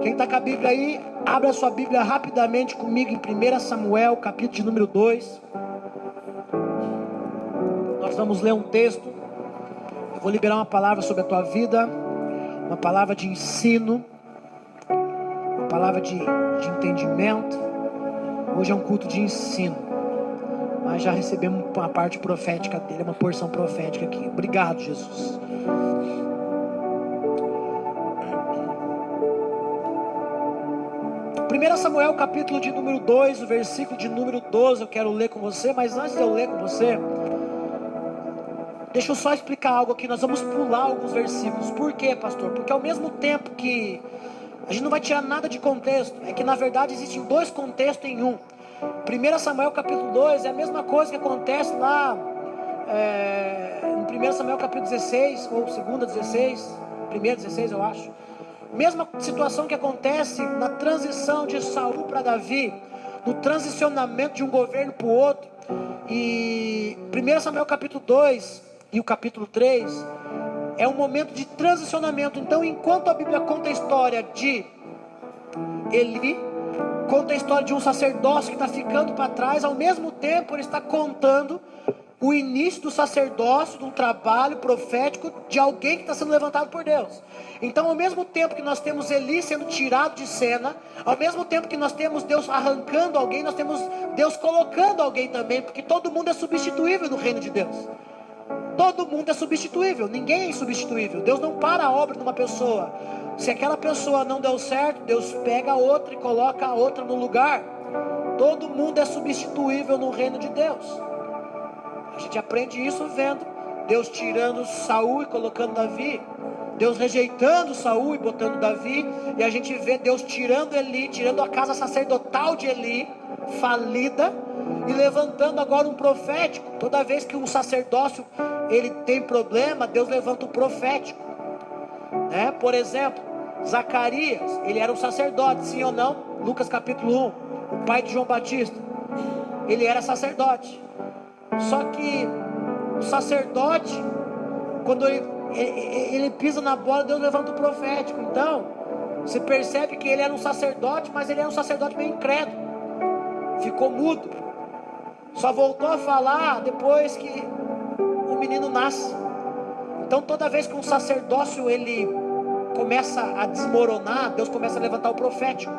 Quem está com a Bíblia aí, abra a sua Bíblia rapidamente comigo em 1 Samuel, capítulo de número 2. Nós vamos ler um texto. Eu vou liberar uma palavra sobre a tua vida, uma palavra de ensino, uma palavra de entendimento. Hoje é um culto de ensino, mas já recebemos uma parte profética dele, uma porção profética aqui. Obrigado, Jesus. 1 Samuel capítulo de número 2, o versículo de número 12, eu quero ler com você. Mas antes de eu ler com você, deixa eu só explicar algo aqui. Nós vamos pular alguns versículos. Por quê, pastor? Porque ao mesmo tempo que a gente não vai tirar nada de contexto, é que na verdade existem dois contextos em um. 1 Samuel capítulo 2 é a mesma coisa que acontece lá em 1 Samuel capítulo 16, ou 2 16, 1 16 eu acho. Mesma situação que acontece na transição de Saul para Davi, no transicionamento de um governo para o outro. E 1 Samuel capítulo 2 e o capítulo 3 é um momento de transicionamento. Então, enquanto a Bíblia conta a história de Eli, conta a história de um sacerdócio que está ficando para trás, ao mesmo tempo ele está contando o início do sacerdócio, de um trabalho profético de alguém que está sendo levantado por Deus. Então, ao mesmo tempo que nós temos Eli sendo tirado de cena, ao mesmo tempo que nós temos Deus arrancando alguém, nós temos Deus colocando alguém também, porque todo mundo é substituível no reino de Deus. Todo mundo é substituível, ninguém é insubstituível. Deus não para a obra de uma pessoa. Se aquela pessoa não deu certo, Deus pega a outra e coloca a outra no lugar. Todo mundo é substituível no reino de Deus. A gente aprende isso vendo Deus tirando Saul e colocando Davi, Deus rejeitando Saul e botando Davi, e a gente vê Deus tirando Eli, tirando a casa sacerdotal de Eli, falida, e levantando agora um profético. Toda vez que um sacerdócio ele tem problema, Deus levanta um profético, né? Por exemplo, Zacarias, ele era um sacerdote, sim ou não? Lucas capítulo 1, o pai de João Batista, ele era sacerdote. Só que o sacerdote, quando ele pisa na bola, Deus levanta o profético. Então, você percebe que ele era um sacerdote, mas ele era um sacerdote meio incrédulo. Ficou mudo. Só voltou a falar depois que o menino nasce. Então, toda vez que um sacerdócio ele começa a desmoronar, Deus começa a levantar o profético.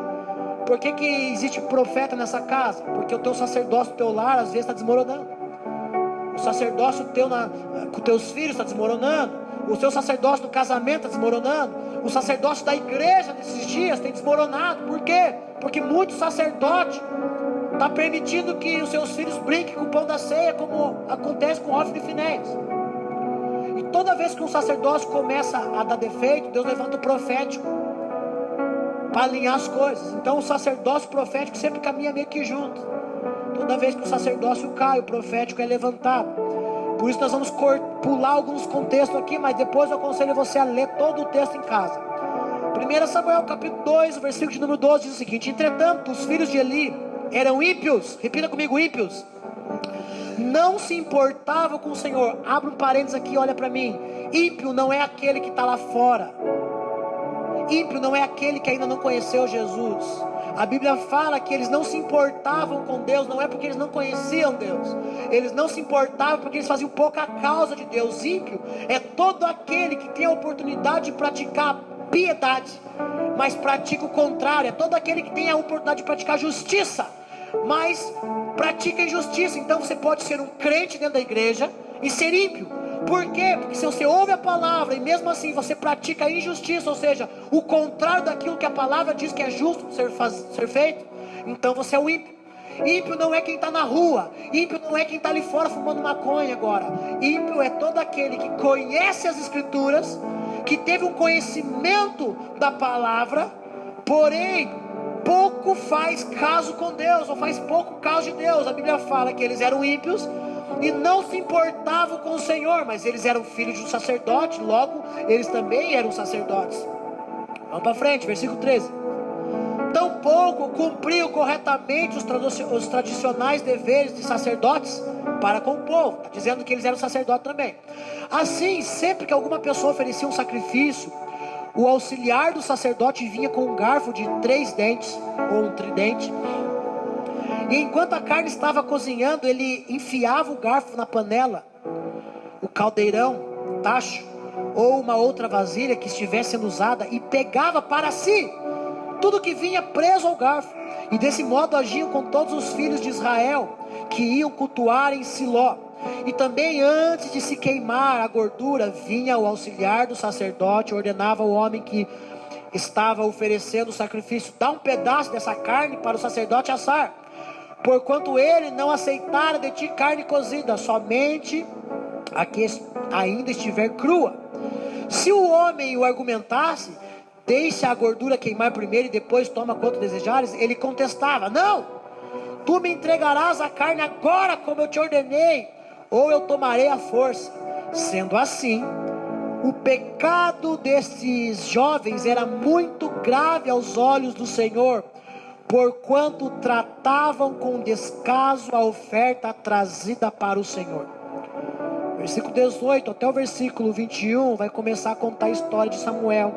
Por que existe profeta nessa casa? Porque o teu sacerdócio, o teu lar, às vezes está desmoronando. O sacerdócio teu com teus filhos está desmoronando. O teu sacerdócio do casamento está desmoronando. O sacerdócio da igreja nesses dias tem desmoronado. Por quê? Porque muito sacerdote está permitindo que os seus filhos brinquem com o pão da ceia, como acontece com Hófini e Finéias. E toda vez que um sacerdócio começa a dar defeito, Deus levanta o profético para alinhar as coisas. Então o sacerdócio profético sempre caminha meio que junto. Toda vez que o sacerdócio cai, o profético é levantado. Por isso nós vamos pular alguns contextos aqui, mas depois eu aconselho você a ler todo o texto em casa. 1 Samuel capítulo 2, o versículo de número 12 diz o seguinte: entretanto, os filhos de Eli eram ímpios. Repita comigo, ímpios. Não se importavam com o Senhor. Abre um parênteses aqui, olha para mim. Ímpio não é aquele que está lá fora. Ímpio não é aquele que ainda não conheceu Jesus. A Bíblia fala que eles não se importavam com Deus. Não é porque eles não conheciam Deus. Eles não se importavam porque eles faziam pouca causa de Deus. Ímpio é todo aquele que tem a oportunidade de praticar piedade, mas pratica o contrário. É todo aquele que tem a oportunidade de praticar justiça, mas pratica injustiça. Então você pode ser um crente dentro da igreja e ser ímpio. Por quê? Porque se você ouve a palavra e mesmo assim você pratica a injustiça, ou seja, o contrário daquilo que a palavra diz que é justo ser feito, então você é o ímpio. Ímpio não é quem está na rua. Ímpio não é quem está ali fora fumando maconha agora. Ímpio é todo aquele que conhece as escrituras, que teve um conhecimento da palavra, porém pouco faz caso com Deus, ou faz pouco caso de Deus. A Bíblia fala que eles eram ímpios e não se importavam com o Senhor, mas eles eram filhos de um sacerdote, logo eles também eram sacerdotes. Vamos para frente, versículo 13. Tampouco cumpriam corretamente os tradicionais deveres de sacerdotes para com o povo. Está dizendo que eles eram sacerdotes também. Assim, sempre que alguma pessoa oferecia um sacrifício o auxiliar do sacerdote vinha com um garfo de 3 dentes, ou um tridente, e enquanto a carne estava cozinhando, ele enfiava o garfo na panela, o caldeirão, tacho, ou uma outra vasilha que estivesse sendo usada, e pegava para si tudo que vinha preso ao garfo. E desse modo agiam com todos os filhos de Israel que iam cultuar em Siló. E também antes de se queimar a gordura, vinha o auxiliar do sacerdote, ordenava ao homem que estava oferecendo o sacrifício: dá um pedaço dessa carne para o sacerdote assar, porquanto ele não aceitara de ti carne cozida, somente a que ainda estiver crua. Se o homem o argumentasse: deixa a gordura queimar primeiro e depois toma quanto desejares, ele contestava: não, tu me entregarás a carne agora como eu te ordenei, ou eu tomarei a força. Sendo assim, o pecado desses jovens era muito grave aos olhos do Senhor, porquanto tratavam com descaso a oferta trazida para o Senhor. Versículo 18 até o versículo 21 vai começar a contar a história de Samuel,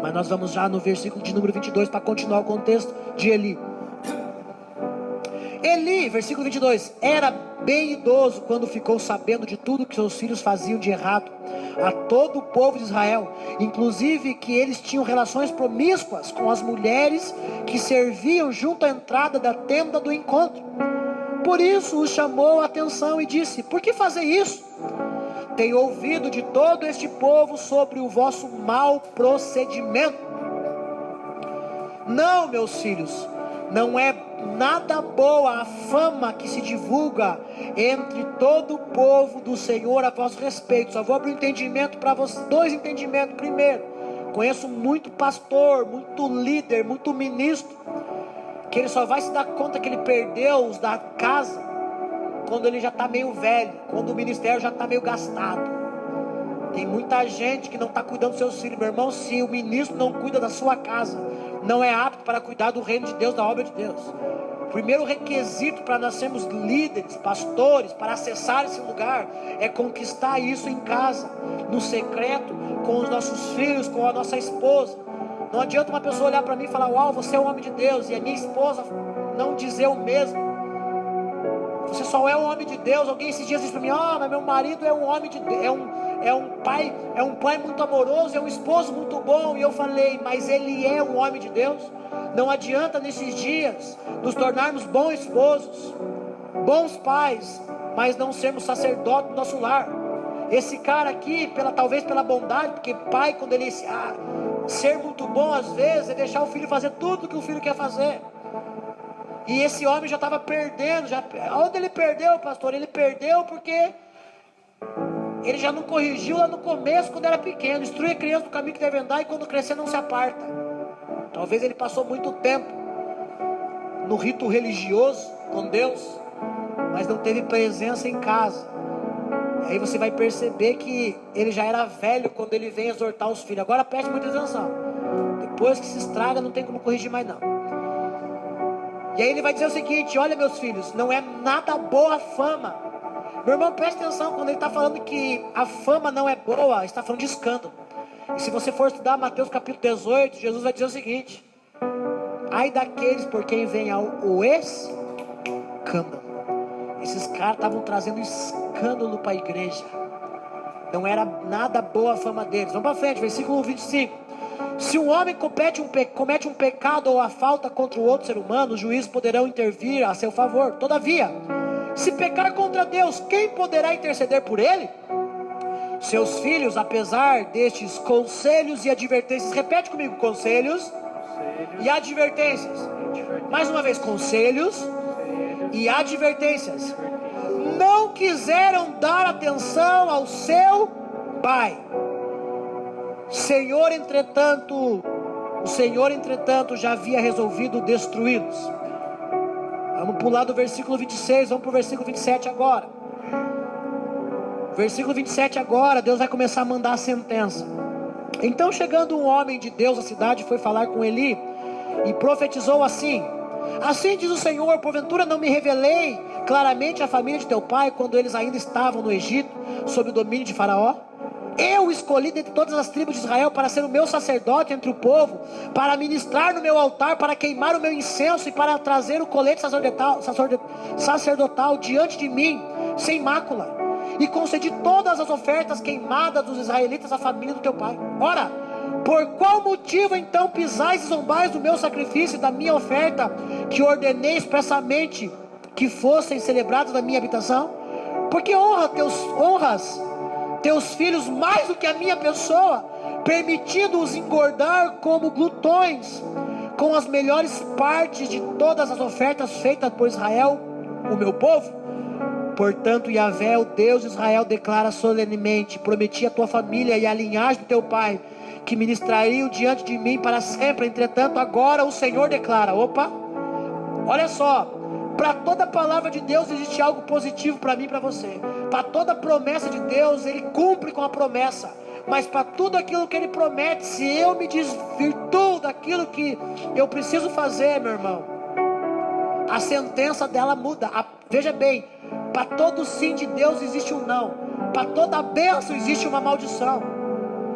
mas nós vamos já no versículo de número 22 para continuar o contexto de Eli. Eli, versículo 22, era bem idoso quando ficou sabendo de tudo que seus filhos faziam de errado a todo o povo de Israel, inclusive que eles tinham relações promíscuas com as mulheres que serviam junto à entrada da tenda do encontro. Por isso os chamou a atenção e disse: por que fazer isso? Tenho ouvido de todo este povo sobre o vosso mau procedimento. Não, meus filhos, não é nada boa a fama que se divulga entre todo o povo do Senhor a vosso respeito. Só vou abrir um entendimento para vocês, 2 entendimentos. Primeiro, conheço muito pastor, muito líder, muito ministro, que ele só vai se dar conta que ele perdeu os da casa quando ele já está meio velho, quando o ministério já está meio gastado. Tem muita gente que não está cuidando dos seus filhos. Meu irmão, se o ministro não cuida da sua casa, não é apto para cuidar do reino de Deus, da obra de Deus. O primeiro requisito para nós sermos líderes, pastores, para acessar esse lugar, é conquistar isso em casa, no secreto, com os nossos filhos, com a nossa esposa. Não adianta uma pessoa olhar para mim e falar: uau, você é um homem de Deus, e a minha esposa não dizer o mesmo. Você só é um homem de Deus. Alguém esses dias disse para mim: mas meu marido é um homem de Deus, é um pai muito amoroso, é um esposo muito bom. E eu falei: mas ele é um homem de Deus? Não adianta nesses dias nos tornarmos bons esposos, bons pais, mas não sermos sacerdotes do nosso lar. Esse cara aqui, talvez pela bondade, porque pai, quando ele ser muito bom às vezes é deixar o filho fazer tudo que o filho quer fazer. E esse homem já estava perdendo. Onde ele perdeu, pastor? Ele perdeu porque ele já não corrigiu lá no começo, quando era pequeno. Instrui a criança no caminho que deve andar, e quando crescer não se aparta. Talvez ele passou muito tempo no rito religioso com Deus, mas não teve presença em casa. E aí você vai perceber que ele já era velho quando ele vem exortar os filhos. Agora preste muita atenção. Depois que se estraga, não tem como corrigir mais não. E aí ele vai dizer o seguinte: olha, meus filhos, não é nada boa a fama. Meu irmão, preste atenção, quando ele está falando que a fama não é boa, ele está falando de escândalo. E se você for estudar Mateus capítulo 18, Jesus vai dizer o seguinte: ai daqueles por quem vem o escândalo. Esses caras estavam trazendo escândalo para a igreja. Não era nada boa a fama deles. Vamos para frente, versículo 25. Se um homem comete um pecado ou a falta contra o outro ser humano, os juízes poderão intervir a seu favor. Todavia, se pecar contra Deus, quem poderá interceder por ele? Seus filhos, apesar destes conselhos e advertências. Repete comigo: conselhos e advertências. Mais uma vez: conselhos e advertências. Não quiseram dar atenção ao seu pai. O Senhor, entretanto, já havia resolvido destruí-los. Vamos pular do versículo 26, vamos para o versículo 27 agora. Versículo 27 agora, Deus vai começar a mandar a sentença. Então, chegando um homem de Deus à cidade, foi falar com Eli e profetizou assim: assim diz o Senhor, porventura não me revelei claramente à família de teu pai, quando eles ainda estavam no Egito, sob o domínio de Faraó? Eu escolhi dentre todas as tribos de Israel para ser o meu sacerdote entre o povo, para ministrar no meu altar, para queimar o meu incenso e para trazer o colete sacerdotal diante de mim, sem mácula. E concedi todas as ofertas queimadas dos israelitas à família do teu pai. Ora, por qual motivo então pisais e zombais do meu sacrifício e da minha oferta, que ordenei expressamente que fossem celebrados na minha habitação? Porque honras teus filhos mais do que a minha pessoa, permitindo-os engordar como glutões, com as melhores partes de todas as ofertas feitas por Israel, o meu povo. Portanto, Yahvé, o Deus de Israel, declara solenemente: prometi à tua família e à linhagem do teu pai, que ministrariam diante de mim para sempre. Entretanto, agora o Senhor declara, olha só, para toda palavra de Deus existe algo positivo para mim e para você. Para toda promessa de Deus, Ele cumpre com a promessa. Mas para tudo aquilo que Ele promete, se eu me desvirtuo daquilo que eu preciso fazer, meu irmão, a sentença dela muda. Veja bem, para todo sim de Deus existe um não. Para toda bênção existe uma maldição.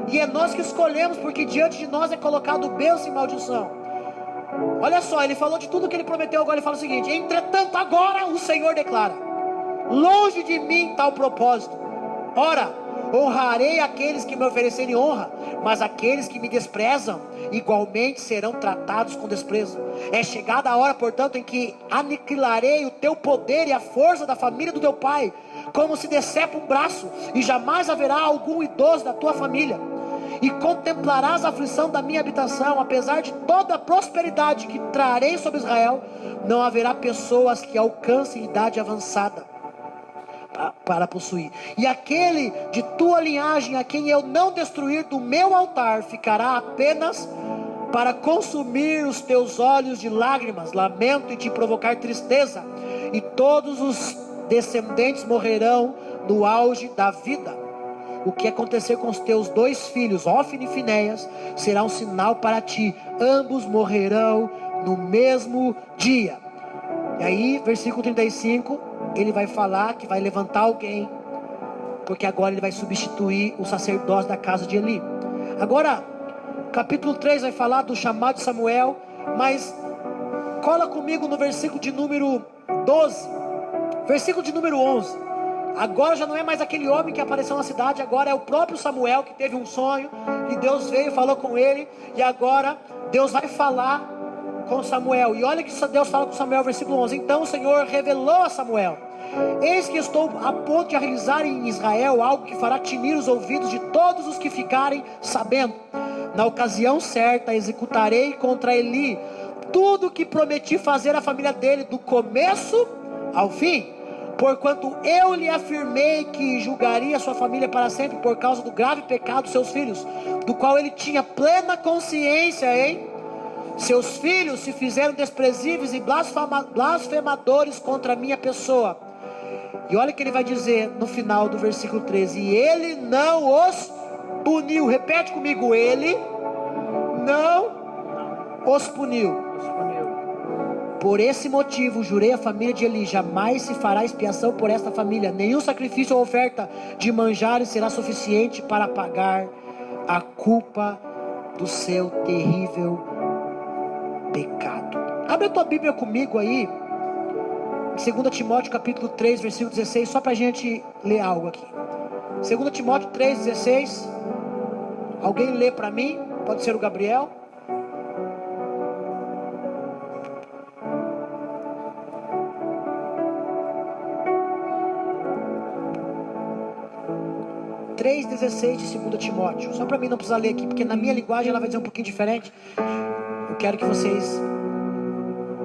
E é nós que escolhemos, porque diante de nós é colocado bênção e maldição. Olha só, ele falou de tudo que ele prometeu, agora ele fala o seguinte: entretanto agora o Senhor declara: longe de mim tal propósito. Ora, honrarei aqueles que me oferecerem honra, mas aqueles que me desprezam igualmente serão tratados com desprezo. É chegada a hora, portanto, em que aniquilarei o teu poder e a força da família do teu pai, como se decepa um braço, e jamais haverá algum idoso da tua família. E contemplarás a aflição da minha habitação. Apesar de toda a prosperidade que trarei sobre Israel, não haverá pessoas que alcancem idade avançada para possuir. E aquele de tua linhagem a quem eu não destruir do meu altar, ficará apenas para consumir os teus olhos de lágrimas, lamento e te provocar tristeza. E todos os descendentes morrerão no auge da vida. O que acontecer com os teus dois filhos, Hófni e Finéias, será um sinal para ti. Ambos morrerão no mesmo dia. E aí, versículo 35, ele vai falar que vai levantar alguém, porque agora ele vai substituir o sacerdócio da casa de Eli. Agora, capítulo 3 vai falar do chamado de Samuel, mas cola comigo no versículo de número 12, versículo de número 11. Agora já não é mais aquele homem que apareceu na cidade, agora é o próprio Samuel que teve um sonho, e Deus veio e falou com ele, e agora Deus vai falar com Samuel. E olha que Deus fala com Samuel, versículo 11: então o Senhor revelou a Samuel: eis que estou a ponto de realizar em Israel algo que fará tinir os ouvidos de todos os que ficarem sabendo. Na ocasião certa executarei contra Eli tudo o que prometi fazer à família dele, do começo ao fim. Porquanto eu lhe afirmei que julgaria sua família para sempre, por causa do grave pecado dos seus filhos, do qual ele tinha plena consciência, Seus filhos se fizeram desprezíveis e blasfemadores contra a minha pessoa. E olha o que ele vai dizer no final do versículo 13: e ele não os puniu. Repete comigo: ele não os puniu. Por esse motivo jurei à família de Eli: jamais se fará expiação por esta família, nenhum sacrifício ou oferta de manjares será suficiente para pagar a culpa do seu terrível pecado. Abre a tua Bíblia comigo aí, 2 Timóteo capítulo 3, versículo 16, só para a gente ler algo aqui. 2 Timóteo 3, 16. Alguém lê para mim? Pode ser o Gabriel. Três 16 de 2 Timóteo. Só para mim não precisar ler aqui, porque na minha linguagem ela vai dizer um pouquinho diferente. Eu quero que vocês...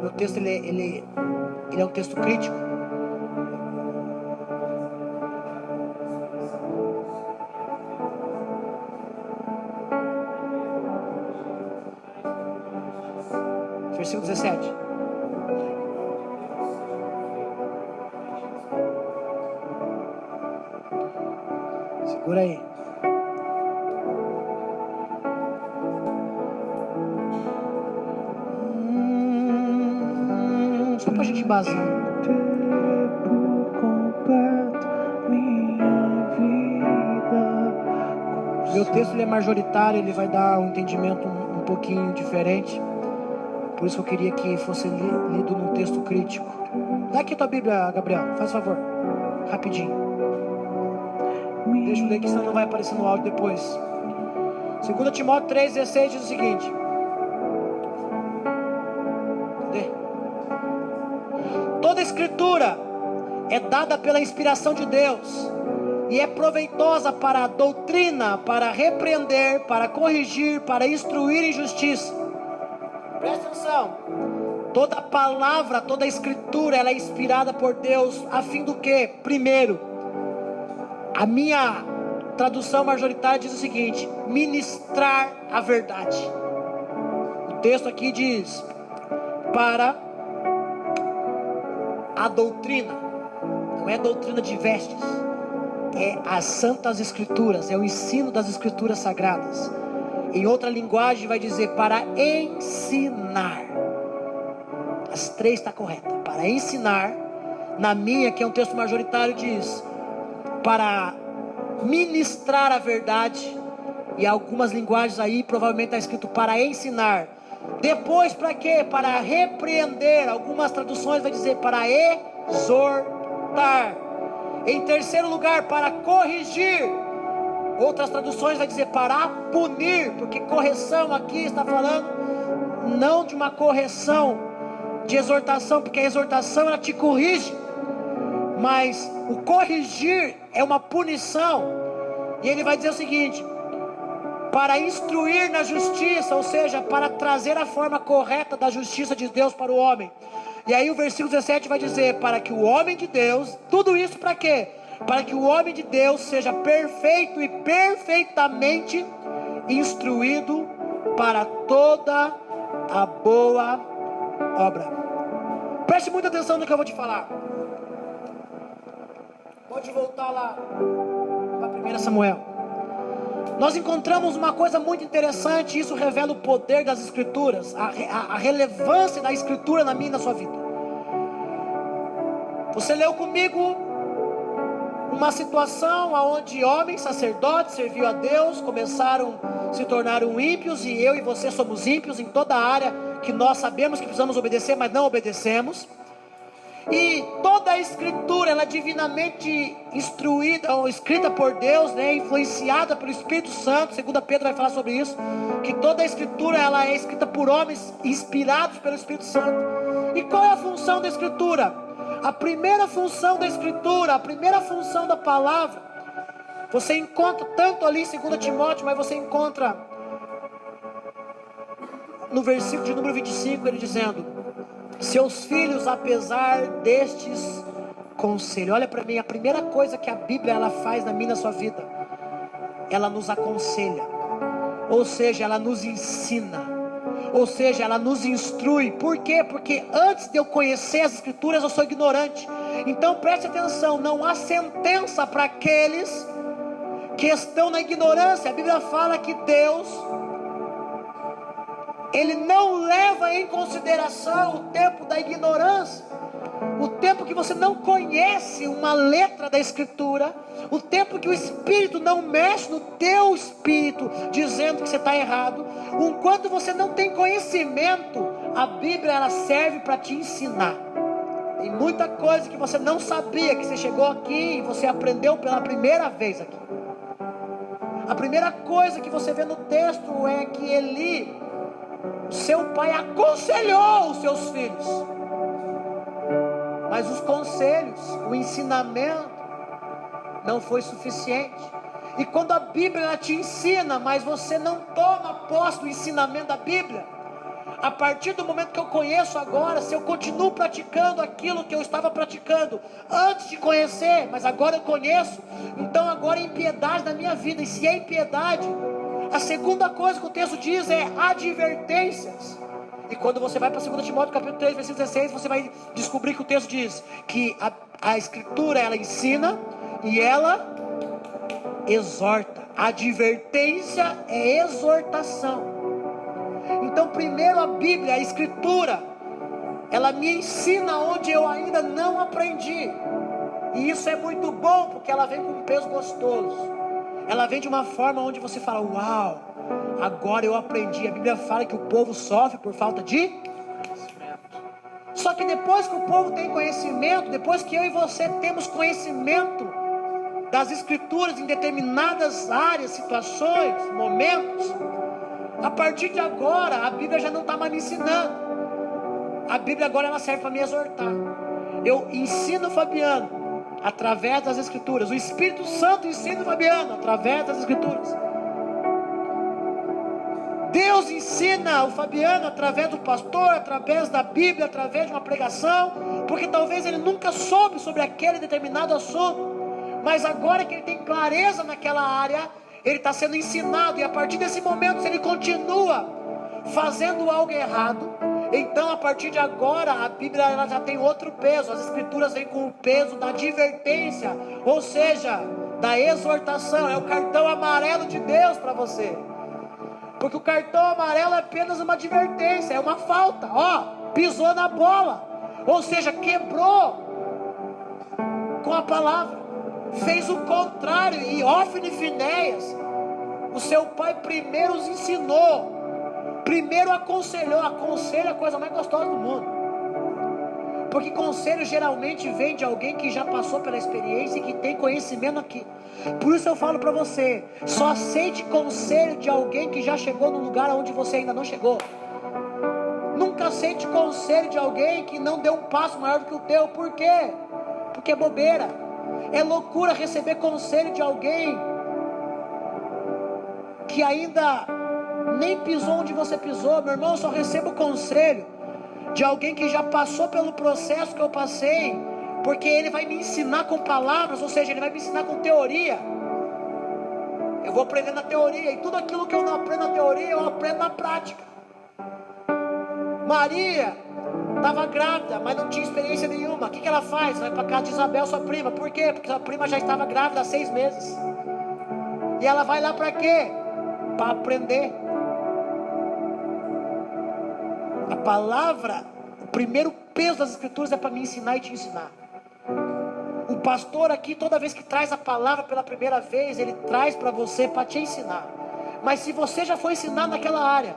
Meu texto ele é um texto crítico. Versículo 17. Segura aí. Só pra gente embasar. Tempo completo, minha vida Meu texto ele é majoritário, ele vai dar um entendimento um pouquinho diferente. Por isso eu queria que fosse lido num texto crítico. Dá aqui tua Bíblia, Gabriel, faz favor, rapidinho. Deixa eu ler aqui, senão não vai aparecer no áudio depois. 2 Timóteo 3,16 diz o seguinte. Cadê? Toda escritura é dada pela inspiração de Deus e é proveitosa para a doutrina, para repreender, para corrigir, para instruir em justiça. Presta atenção. Toda palavra, toda escritura, ela é inspirada por Deus a fim do quê? Primeiro, a minha tradução majoritária diz o seguinte: ministrar a verdade. O texto aqui diz: para a doutrina. Não é doutrina de vestes, é as santas escrituras, é o ensino das escrituras sagradas. Em outra linguagem vai dizer para ensinar. As três está correta. Para ensinar. Na minha, que é um texto majoritário, diz para ministrar a verdade. E algumas linguagens aí provavelmente está escrito para ensinar. Depois para quê? Para repreender. Algumas traduções vai dizer para exortar. Em terceiro lugar, para corrigir. Outras traduções vai dizer para punir, porque correção aqui está falando não de uma correção de exortação, porque a exortação ela te corrige, mas o corrigir é uma punição. E ele vai dizer o seguinte: para instruir na justiça, ou seja, para trazer a forma correta da justiça de Deus para o homem. E aí o versículo 17 vai dizer: para que o homem de Deus, tudo isso para quê? Para que o homem de Deus seja perfeito e perfeitamente instruído para toda a boa obra. Preste muita atenção no que eu vou te falar. Pode voltar lá para 1 Samuel. Nós encontramos uma coisa muito interessante. Isso revela o poder das escrituras, a relevância da escritura na minha e na sua vida. Você leu comigo uma situação onde homens, sacerdotes, serviam a Deus, se tornaram ímpios, e eu e você somos ímpios em toda a área que nós sabemos que precisamos obedecer, mas não obedecemos. E toda a escritura, ela é divinamente instruída, ou escrita por Deus, influenciada pelo Espírito Santo. 2 Pedro vai falar sobre isso, que toda a escritura ela é escrita por homens inspirados pelo Espírito Santo. E qual é a função da escritura? A primeira função da escritura, a primeira função da palavra, você encontra tanto ali em 2 Timóteo, mas você encontra no versículo de número 25, ele dizendo: seus filhos, apesar destes conselhos. Olha para mim, a primeira coisa que a Bíblia ela faz na minha e na sua vida, ela nos aconselha, ou seja, ela nos ensina, ou seja, ela nos instrui. Por quê? Porque antes de eu conhecer as escrituras eu sou ignorante. Então preste atenção, não há sentença para aqueles que estão na ignorância. A Bíblia fala que Deus, Ele não leva em consideração o tempo da ignorância, o tempo que você não conhece uma letra da escritura, o tempo que o Espírito não mexe no teu espírito, dizendo que você está errado. Enquanto você não tem conhecimento, a Bíblia ela serve para te ensinar. Tem muita coisa que você não sabia, que você chegou aqui e você aprendeu pela primeira vez aqui. A primeira coisa que você vê no texto é que Eli, seu pai, aconselhou os seus filhos. Mas os conselhos, o ensinamento não foi suficiente. E quando a Bíblia ela te ensina, mas você não toma posse do ensinamento da Bíblia, a partir do momento que eu conheço agora, se eu continuo praticando aquilo que eu estava praticando antes de conhecer, mas agora eu conheço, então agora é impiedade na minha vida. E se é impiedade, a segunda coisa que o texto diz é advertências. E quando você vai para 2 Timóteo capítulo 3, versículo 16, você vai descobrir que o texto diz que a escritura ela ensina e ela exorta. Advertência é exortação. Então primeiro a Bíblia, a escritura, ela me ensina onde eu ainda não aprendi. E isso é muito bom, porque ela vem com um peso gostoso. ela vem de uma forma onde você fala: uau, agora eu aprendi. A Bíblia fala que o povo sofre por falta de conhecimento. Só que depois que o povo tem conhecimento, depois que eu e você temos conhecimento das Escrituras em determinadas áreas, situações, momentos, a partir de agora a Bíblia já não está mais me ensinando. A Bíblia agora ela serve para me exortar. Eu ensino o Fabiano através das Escrituras. O Espírito Santo ensina o Fabiano através das Escrituras. Deus ensina o Fabiano através do pastor, através da Bíblia, através de uma pregação, porque talvez ele nunca soube sobre aquele determinado assunto, mas agora que ele tem clareza naquela área, ele está sendo ensinado, e a partir desse momento, se ele continua fazendo algo errado, então a partir de agora a Bíblia ela já tem outro peso. As Escrituras vêm com o peso da advertência, ou seja, da exortação. É o cartão amarelo de Deus para você, porque o cartão amarelo é apenas uma advertência, é uma falta. Pisou na bola, ou seja, quebrou com a palavra, fez o contrário. E Hófine e Finéias, o seu pai primeiro os ensinou, primeiro aconselhou. Aconselho é a coisa mais gostosa do mundo, porque conselho geralmente vem de alguém que já passou pela experiência e que tem conhecimento aqui. Por isso eu falo para você, só aceite conselho de alguém que já chegou no lugar onde você ainda não chegou. Nunca aceite conselho de alguém que não deu um passo maior do que o teu. Por quê? Porque é bobeira. É loucura receber conselho de alguém que ainda nem pisou onde você pisou. Meu irmão, eu só recebo conselho de alguém que já passou pelo processo que eu passei, porque ele vai me ensinar com palavras, ou seja, ele vai me ensinar com teoria. Eu vou aprender na teoria, e tudo aquilo que eu não aprendo na teoria, eu aprendo na prática. Maria estava grávida, mas não tinha experiência nenhuma. O que ela faz? Vai para casa de Isabel, sua prima. Por quê? Porque sua prima já estava grávida há 6 meses. E ela vai lá para quê? Para aprender. A palavra, o primeiro peso das Escrituras é para me ensinar e te ensinar. O pastor aqui, toda vez que traz a palavra pela primeira vez, ele traz para você para te ensinar. Mas se você já foi ensinado naquela área,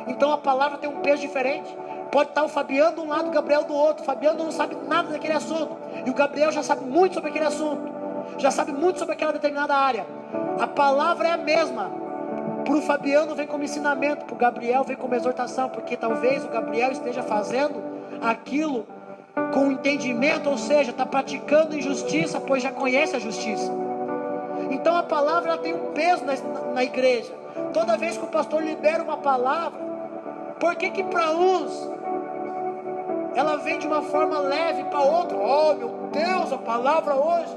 então a palavra tem um peso diferente. Pode estar o Fabiano de um lado, o Gabriel do outro. O Fabiano não sabe nada daquele assunto, e o Gabriel já sabe muito sobre aquele assunto, já sabe muito sobre aquela determinada área. A palavra é a mesma. Para o Fabiano vem como ensinamento, para o Gabriel vem como exortação, porque talvez o Gabriel esteja fazendo aquilo com entendimento, ou seja, está praticando injustiça, pois já conhece a justiça. Então a palavra ela tem um peso na igreja. Toda vez que o pastor libera uma palavra, por que para uns ela vem de uma forma leve, para outro, oh meu Deus, a palavra hoje?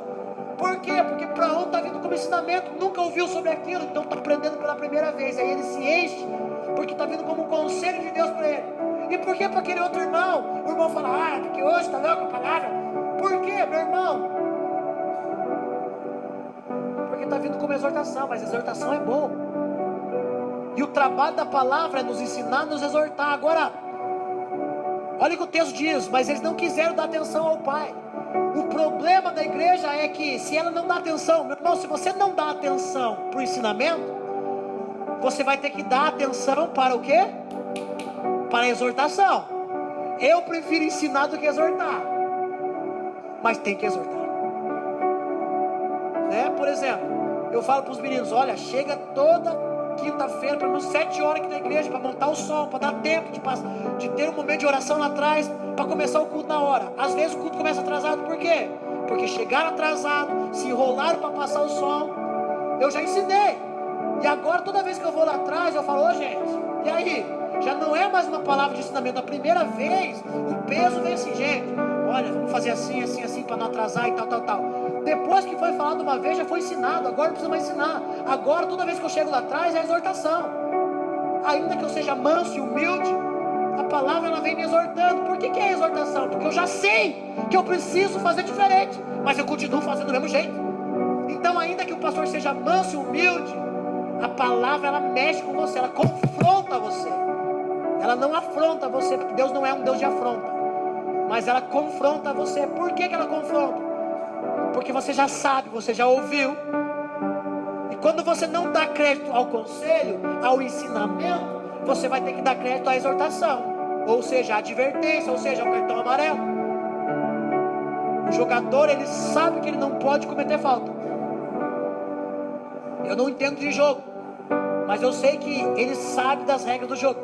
Por quê? Porque para um está vindo como ensinamento, nunca ouviu sobre aquilo, então está aprendendo pela primeira vez. Aí ele se enche, porque está vindo como um conselho de Deus para ele. E por que para aquele outro irmão? O irmão fala, porque hoje está louco a palavra. Por quê, meu irmão? Porque está vindo como exortação, mas exortação é bom. E o trabalho da palavra é nos ensinar, nos exortar. Agora, olha o que o texto diz, mas eles não quiseram dar atenção ao Pai. O problema da igreja é que se ela não dá atenção, meu irmão, se você não dá atenção para o ensinamento, você vai ter que dar atenção para o quê? Para a exortação. Eu prefiro ensinar do que exortar, mas tem que exortar, né? Por exemplo, eu falo para os meninos, olha, chega toda quinta-feira, pelo menos 7 horas aqui na igreja, para montar o som, para dar tempo de ter um momento de oração lá atrás, para começar o culto na hora. Às vezes o culto começa atrasado, por quê? Porque chegaram atrasados, se enrolaram para passar o som. Eu já ensinei, e agora toda vez que eu vou lá atrás, eu falo, gente, e aí? Já não é mais uma palavra de ensinamento. A primeira vez, o peso vem assim, gente, olha, vamos fazer assim, assim, assim, para não atrasar e tal, tal, tal. Depois que foi falado uma vez, já foi ensinado, agora não precisa mais ensinar. Agora, toda vez que eu chego lá atrás, é exortação. Ainda que eu seja manso e humilde, a palavra ela vem me exortando. Por que é exortação? Porque eu já sei que eu preciso fazer diferente, mas eu continuo fazendo do mesmo jeito. Então, ainda que o pastor seja manso e humilde, a palavra ela mexe com você, ela confronta você. Ela não afronta você, porque Deus não é um Deus de afronta, mas ela confronta você. Por que ela confronta? Porque você já sabe, você já ouviu, e Quando você não dá crédito ao conselho, ao ensinamento, você vai ter que dar crédito à exortação, ou seja, à advertência, ou seja, ao cartão amarelo. O jogador, ele sabe que ele não pode cometer falta. Eu não entendo de jogo, mas eu sei que ele sabe das regras do jogo.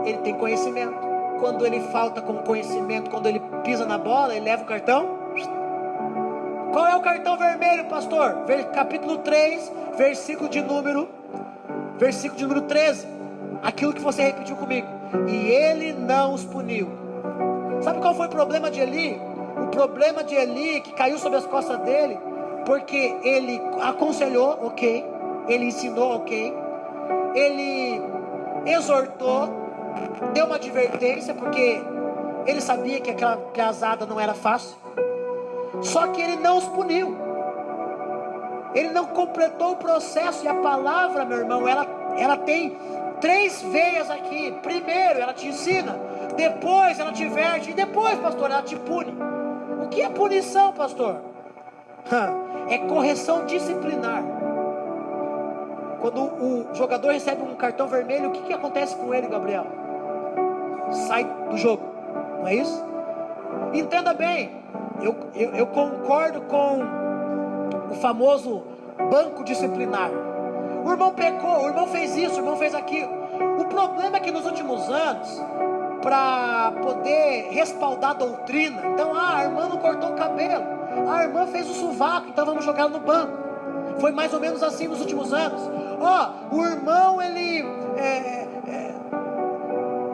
Ele tem conhecimento. Quando ele falta com conhecimento, quando ele pisa na bola, ele leva o cartão. Qual é o cartão vermelho, pastor? Capítulo 3, versículo de número 13. Aquilo que você repetiu comigo. E ele não os puniu. Sabe qual foi o problema de Eli? O problema de Eli, que caiu sobre as costas dele, porque ele aconselhou, ok. Ele ensinou, ok. Ele exortou, deu uma advertência, porque ele sabia que aquela piazada não era fácil. Só que ele não os puniu. Ele não completou o processo. E a palavra, meu irmão, ela tem 3 veias aqui. Primeiro, ela te ensina. Depois, ela te verte. E depois, pastor, ela te pune. O que é punição, pastor? É correção disciplinar. Quando o jogador recebe um cartão vermelho, o que acontece com ele, Gabriel? Sai do jogo, não é isso? Entenda bem, eu concordo com o famoso banco disciplinar. O irmão pecou, o irmão fez isso, o irmão fez aquilo. O problema é que nos últimos anos, para poder respaldar a doutrina, então, a irmã não cortou o cabelo, a irmã fez o sovaco, então vamos jogar no banco. Foi mais ou menos assim nos últimos anos. O irmão, ele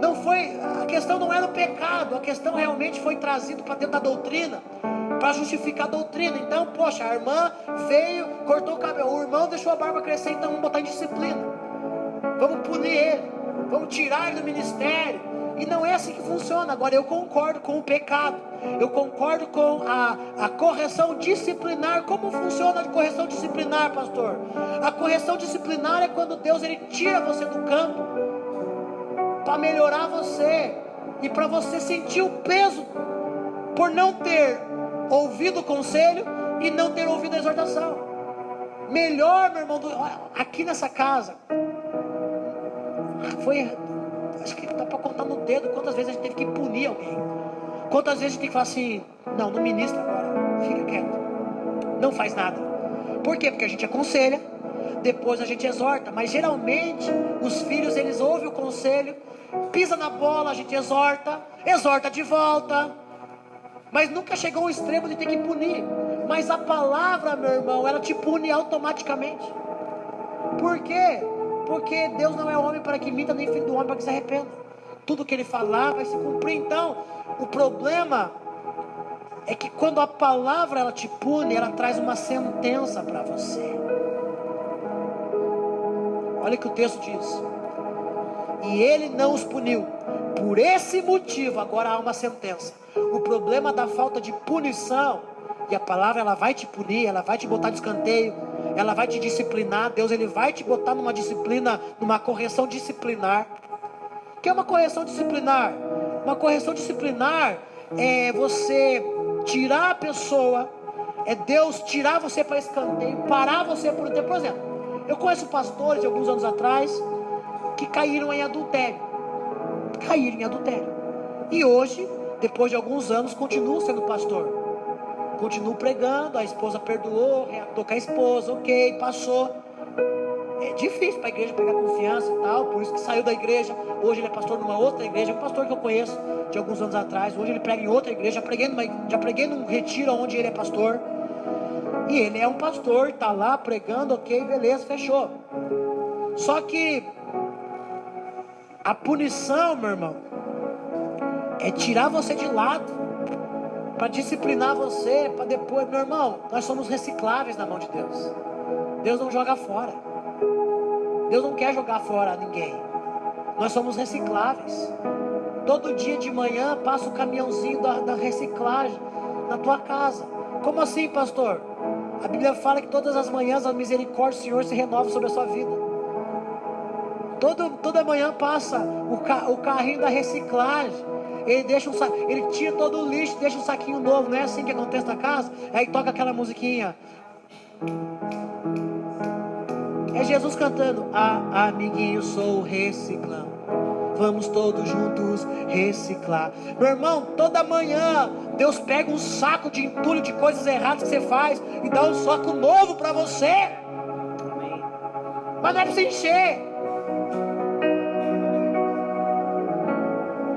não foi, a questão não era o pecado, a questão realmente foi trazido para dentro da doutrina, para justificar a doutrina. Então, poxa, a irmã veio, cortou o cabelo, o irmão deixou a barba crescer, então vamos botar em disciplina, vamos punir ele, vamos tirar ele do ministério. E não é assim que funciona. Agora, eu concordo com o pecado, eu concordo com a correção disciplinar. Como funciona a correção disciplinar, pastor? A correção disciplinar é quando Deus, ele tira você do campo para melhorar você e para você sentir o peso por não ter ouvido o conselho e não ter ouvido a exortação. Melhor, meu irmão, aqui nessa casa foi, acho que dá para contar no dedo quantas vezes a gente teve que punir alguém. Quantas vezes a gente tem que falar assim: não ministra agora, fica quieto, não faz nada. Por quê? Porque a gente aconselha, depois a gente exorta. Mas geralmente os filhos, eles ouvem o conselho, pisa na bola, a gente exorta de volta, mas nunca chegou ao extremo de ter que punir. Mas a palavra, meu irmão, ela te pune automaticamente. Por quê? Porque Deus não é homem para que minta, nem filho do homem para que se arrependa. Tudo que ele falar vai se cumprir. Então, o problema é que quando a palavra, ela te pune, ela traz uma sentença para você. Olha o que o texto diz: e ele não os puniu. Por esse motivo, agora há uma sentença. O problema da falta de punição, e a palavra, ela vai te punir, ela vai te botar de escanteio, ela vai te disciplinar. Deus, ele vai te botar numa disciplina, numa correção disciplinar. O que é uma correção disciplinar? Uma correção disciplinar é você tirar a pessoa, é Deus tirar você para escanteio, parar você por um tempo. Por exemplo, eu conheço pastores de alguns anos atrás que caíram em adultério. E hoje, depois de alguns anos, continuam sendo pastor, continuam pregando. A esposa perdoou, reatou com a esposa, ok, passou. É difícil para a igreja pegar confiança e tal, por isso que saiu da igreja. Hoje ele é pastor numa outra igreja, um pastor que eu conheço de alguns anos atrás. Hoje ele prega em outra igreja. Já preguei num retiro onde ele é pastor, e ele é um pastor, está lá pregando, ok, beleza, fechou. Só que a punição, meu irmão, é tirar você de lado, para disciplinar você, para depois. Meu irmão, nós somos recicláveis na mão de Deus. Deus não joga fora. Deus não quer jogar fora ninguém. Nós somos recicláveis. Todo dia de manhã passa o caminhãozinho da reciclagem na tua casa. Como assim, pastor? A Bíblia fala que todas as manhãs a misericórdia do Senhor se renova sobre a sua vida. Toda manhã passa o carrinho da reciclagem. Ele tira todo o lixo, deixa um saquinho novo. Não é assim que acontece na casa? Aí toca aquela musiquinha. É Jesus cantando: ah, amiguinho, sou reciclando. Vamos todos juntos reciclar. Meu irmão, toda manhã Deus pega um saco de entulho de coisas erradas que você faz e dá um saco novo para você. Mas não é para você encher.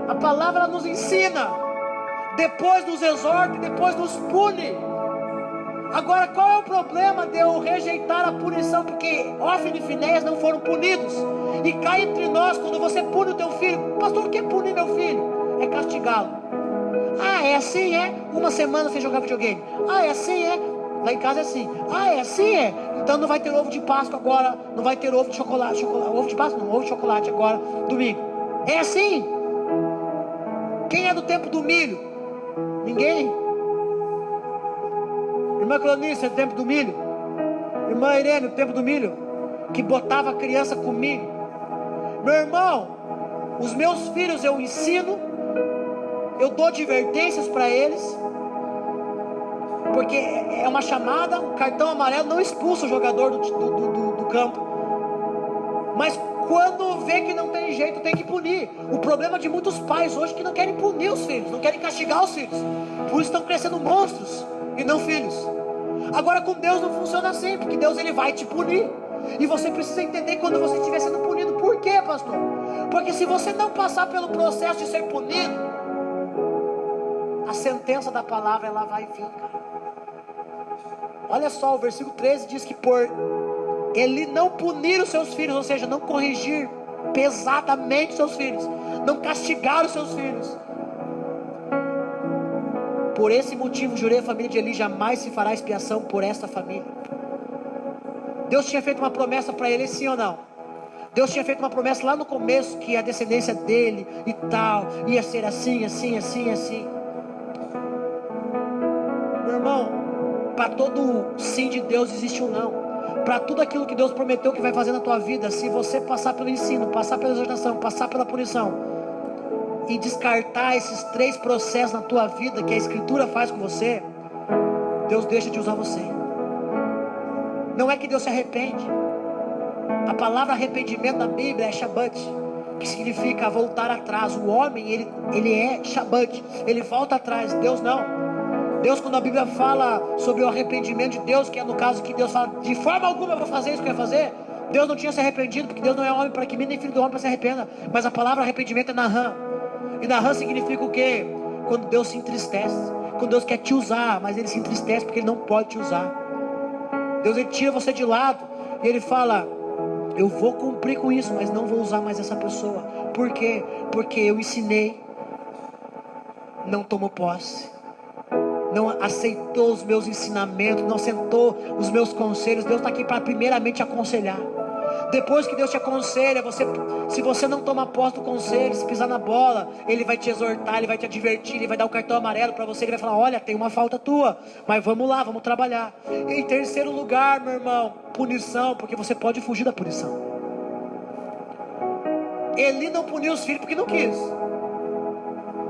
A palavra nos ensina, depois nos exorta e depois nos pune. Agora, qual é o problema de eu rejeitar a punição? Porque Hófini e Finéias não foram punidos. E cá entre nós, quando você pune o teu filho: pastor, o que é punir meu filho? É castigá-lo. Ah, é assim, é? Uma semana sem jogar videogame. Ah, é assim, é? Lá em casa é assim. Ah, é assim, é? Então não vai ter ovo de Páscoa agora. Não vai ter ovo de chocolate. Ovo de Páscoa não, ovo de chocolate agora, domingo. É assim. Quem é do tempo do milho? Ninguém. Irmã Clonice, é do tempo do milho? Irmã Irene, do tempo do milho? Que botava a criança com milho. Meu irmão, os meus filhos eu ensino, eu dou advertências para eles, porque é uma chamada. O cartão amarelo não expulsa o jogador do campo, mas quando vê que não tem jeito, tem que punir. O problema de muitos pais hoje é que não querem punir os filhos, não querem castigar os filhos, por isso estão crescendo monstros e não filhos. Agora com Deus não funciona assim, porque Deus ele vai te punir, e você precisa entender quando você estiver sendo punido. Por quê, pastor? Porque se você não passar pelo processo de ser punido, a sentença da palavra ela vai vir, cara. Olha só, o versículo 13 diz que por ele não punir os seus filhos, ou seja, não corrigir pesadamente os seus filhos, não castigar os seus filhos, por esse motivo jurei a família de Eli: jamais se fará expiação por esta família. Deus tinha feito uma promessa para ele, sim ou não? Deus tinha feito uma promessa lá no começo, que a descendência dele e tal ia ser assim, assim, assim, assim. Meu irmão, para todo sim de Deus existe um não. Para tudo aquilo que Deus prometeu que vai fazer na tua vida, se você passar pelo ensino, passar pela exortação, passar pela punição e descartar esses 3 processos na tua vida que a Escritura faz com você, Deus deixa de usar você. Não é que Deus se arrepende. A palavra arrependimento na Bíblia é Shabbat, que significa voltar atrás. O homem, ele é Shabbat, ele volta atrás. Deus não. Deus, quando a Bíblia fala sobre o arrependimento de Deus, que é no caso que Deus fala: de forma alguma eu vou fazer isso que eu ia fazer, Deus não tinha se arrependido, porque Deus não é homem para que nem filho do homem para se arrependa. Mas a palavra arrependimento é Naham. E Naham significa o quê? Quando Deus se entristece, quando Deus quer te usar, mas ele se entristece porque ele não pode te usar. Deus ele tira você de lado e ele fala: eu vou cumprir com isso, mas não vou usar mais essa pessoa. Por quê? Porque eu ensinei, não tomou posse, não aceitou os meus ensinamentos, não sentou os meus conselhos. Deus está aqui para primeiramente aconselhar. Depois que Deus te aconselha, se você não toma posse do conselho, se pisar na bola, Ele vai te exortar, Ele vai te advertir, Ele vai dar o cartão amarelo para você, Ele vai falar: olha, tem uma falta tua, mas vamos lá, vamos trabalhar. Em terceiro lugar, meu irmão, punição, porque você pode fugir da punição. Ele não puniu os filhos porque não quis.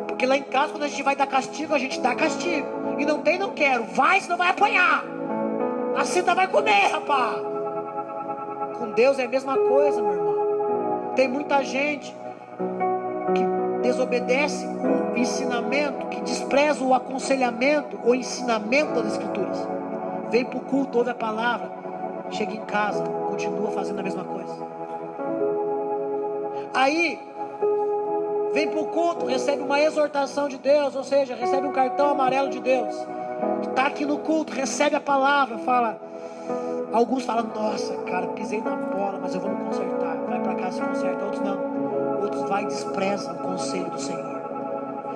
Porque lá em casa, quando a gente vai dar castigo, a gente dá castigo. E não tem, não quero. Vai, senão vai apanhar. A cinta vai comer, rapaz. Com Deus é a mesma coisa, meu irmão. Tem muita gente que desobedece o ensinamento, que despreza o aconselhamento, o ensinamento das Escrituras. Vem para o culto, ouve a palavra, chega em casa, continua fazendo a mesma coisa. Aí vem para o culto, recebe uma exortação de Deus, ou seja, recebe um cartão amarelo de Deus. Está aqui no culto, recebe a palavra, fala. Alguns falam: nossa, cara, pisei na bola, mas eu vou me consertar. Vai para casa e se conserta. Outros não. Outros vai e despreza o conselho do Senhor.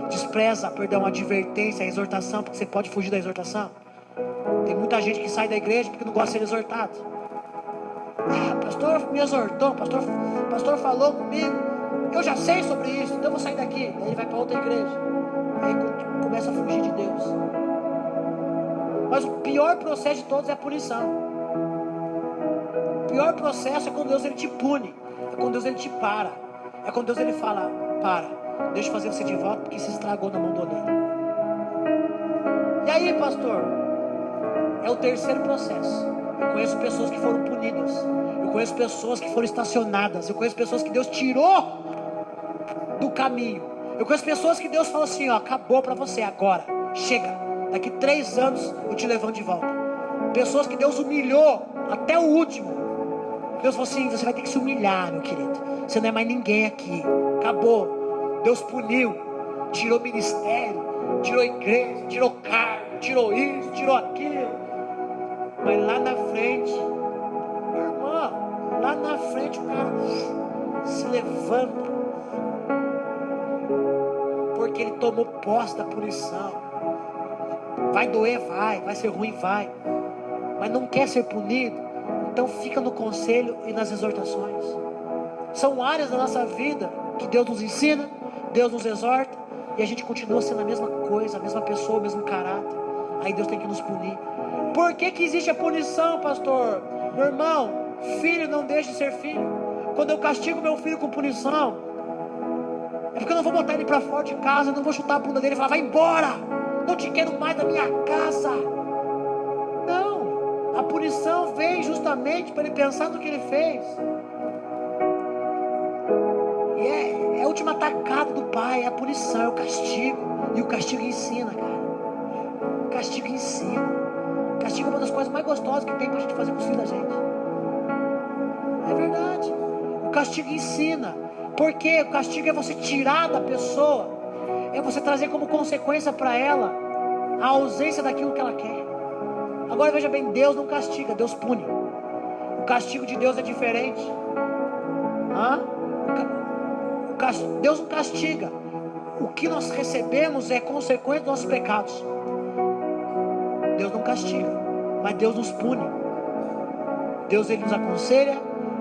Despreza, perdão, a advertência, a exortação, porque você pode fugir da exortação. Tem muita gente que sai da igreja porque não gosta de ser exortado. Ah, pastor me exortou, pastor falou comigo, eu já sei sobre isso, então eu vou sair daqui. Aí ele vai para outra igreja. Aí começa a fugir de Deus. Mas o pior processo de todos é a punição. O pior processo é quando Deus ele te pune, é quando Deus ele te para, é quando Deus ele fala: para, deixa eu fazer você de volta porque se estragou na mão do oleiro. E aí, pastor, é o terceiro processo. Eu conheço pessoas que foram punidas, Eu conheço pessoas que foram estacionadas. Eu conheço pessoas que Deus tirou do caminho. Eu conheço pessoas que Deus falou assim, ó, acabou para você agora, chega, daqui 3 anos eu te levanto de volta. Pessoas que Deus humilhou até o último. Deus falou assim, você vai ter que se humilhar, meu querido. Você não é mais ninguém aqui, acabou. Deus puniu, tirou ministério, tirou igreja, tirou cargo, tirou isso, tirou aquilo. Mas lá na frente, meu irmão, lá na frente o cara se levanta, porque ele tomou posse da punição. Vai doer, vai ser ruim, vai, mas não quer ser punido, então fica no conselho e nas exortações. São áreas da nossa vida que Deus nos ensina, Deus nos exorta, e a gente continua sendo a mesma coisa, a mesma pessoa, o mesmo caráter. Aí Deus tem que nos punir. Por que existe a punição, pastor? Meu irmão, filho não deixa de ser filho. Quando eu castigo meu filho com punição, é porque eu não vou botar ele para fora de casa, eu não vou chutar a bunda dele e falar, vai embora, não te quero mais na minha casa. Não, a punição vem justamente para ele pensar no que ele fez. E é a última atacada do pai, é a punição, é o castigo. E o castigo ensina, cara. O castigo ensina. O castigo é uma das coisas mais gostosas que tem pra gente fazer com os filhos da gente. É verdade. O castigo ensina. Porque o castigo é você tirar da pessoa, é você trazer como consequência para ela a ausência daquilo que ela quer. Agora veja bem, Deus não castiga, Deus pune. O castigo de Deus é diferente. Deus não castiga. O que nós recebemos é consequência dos nossos pecados. Deus não castiga, mas Deus nos pune. Deus, ele nos aconselha,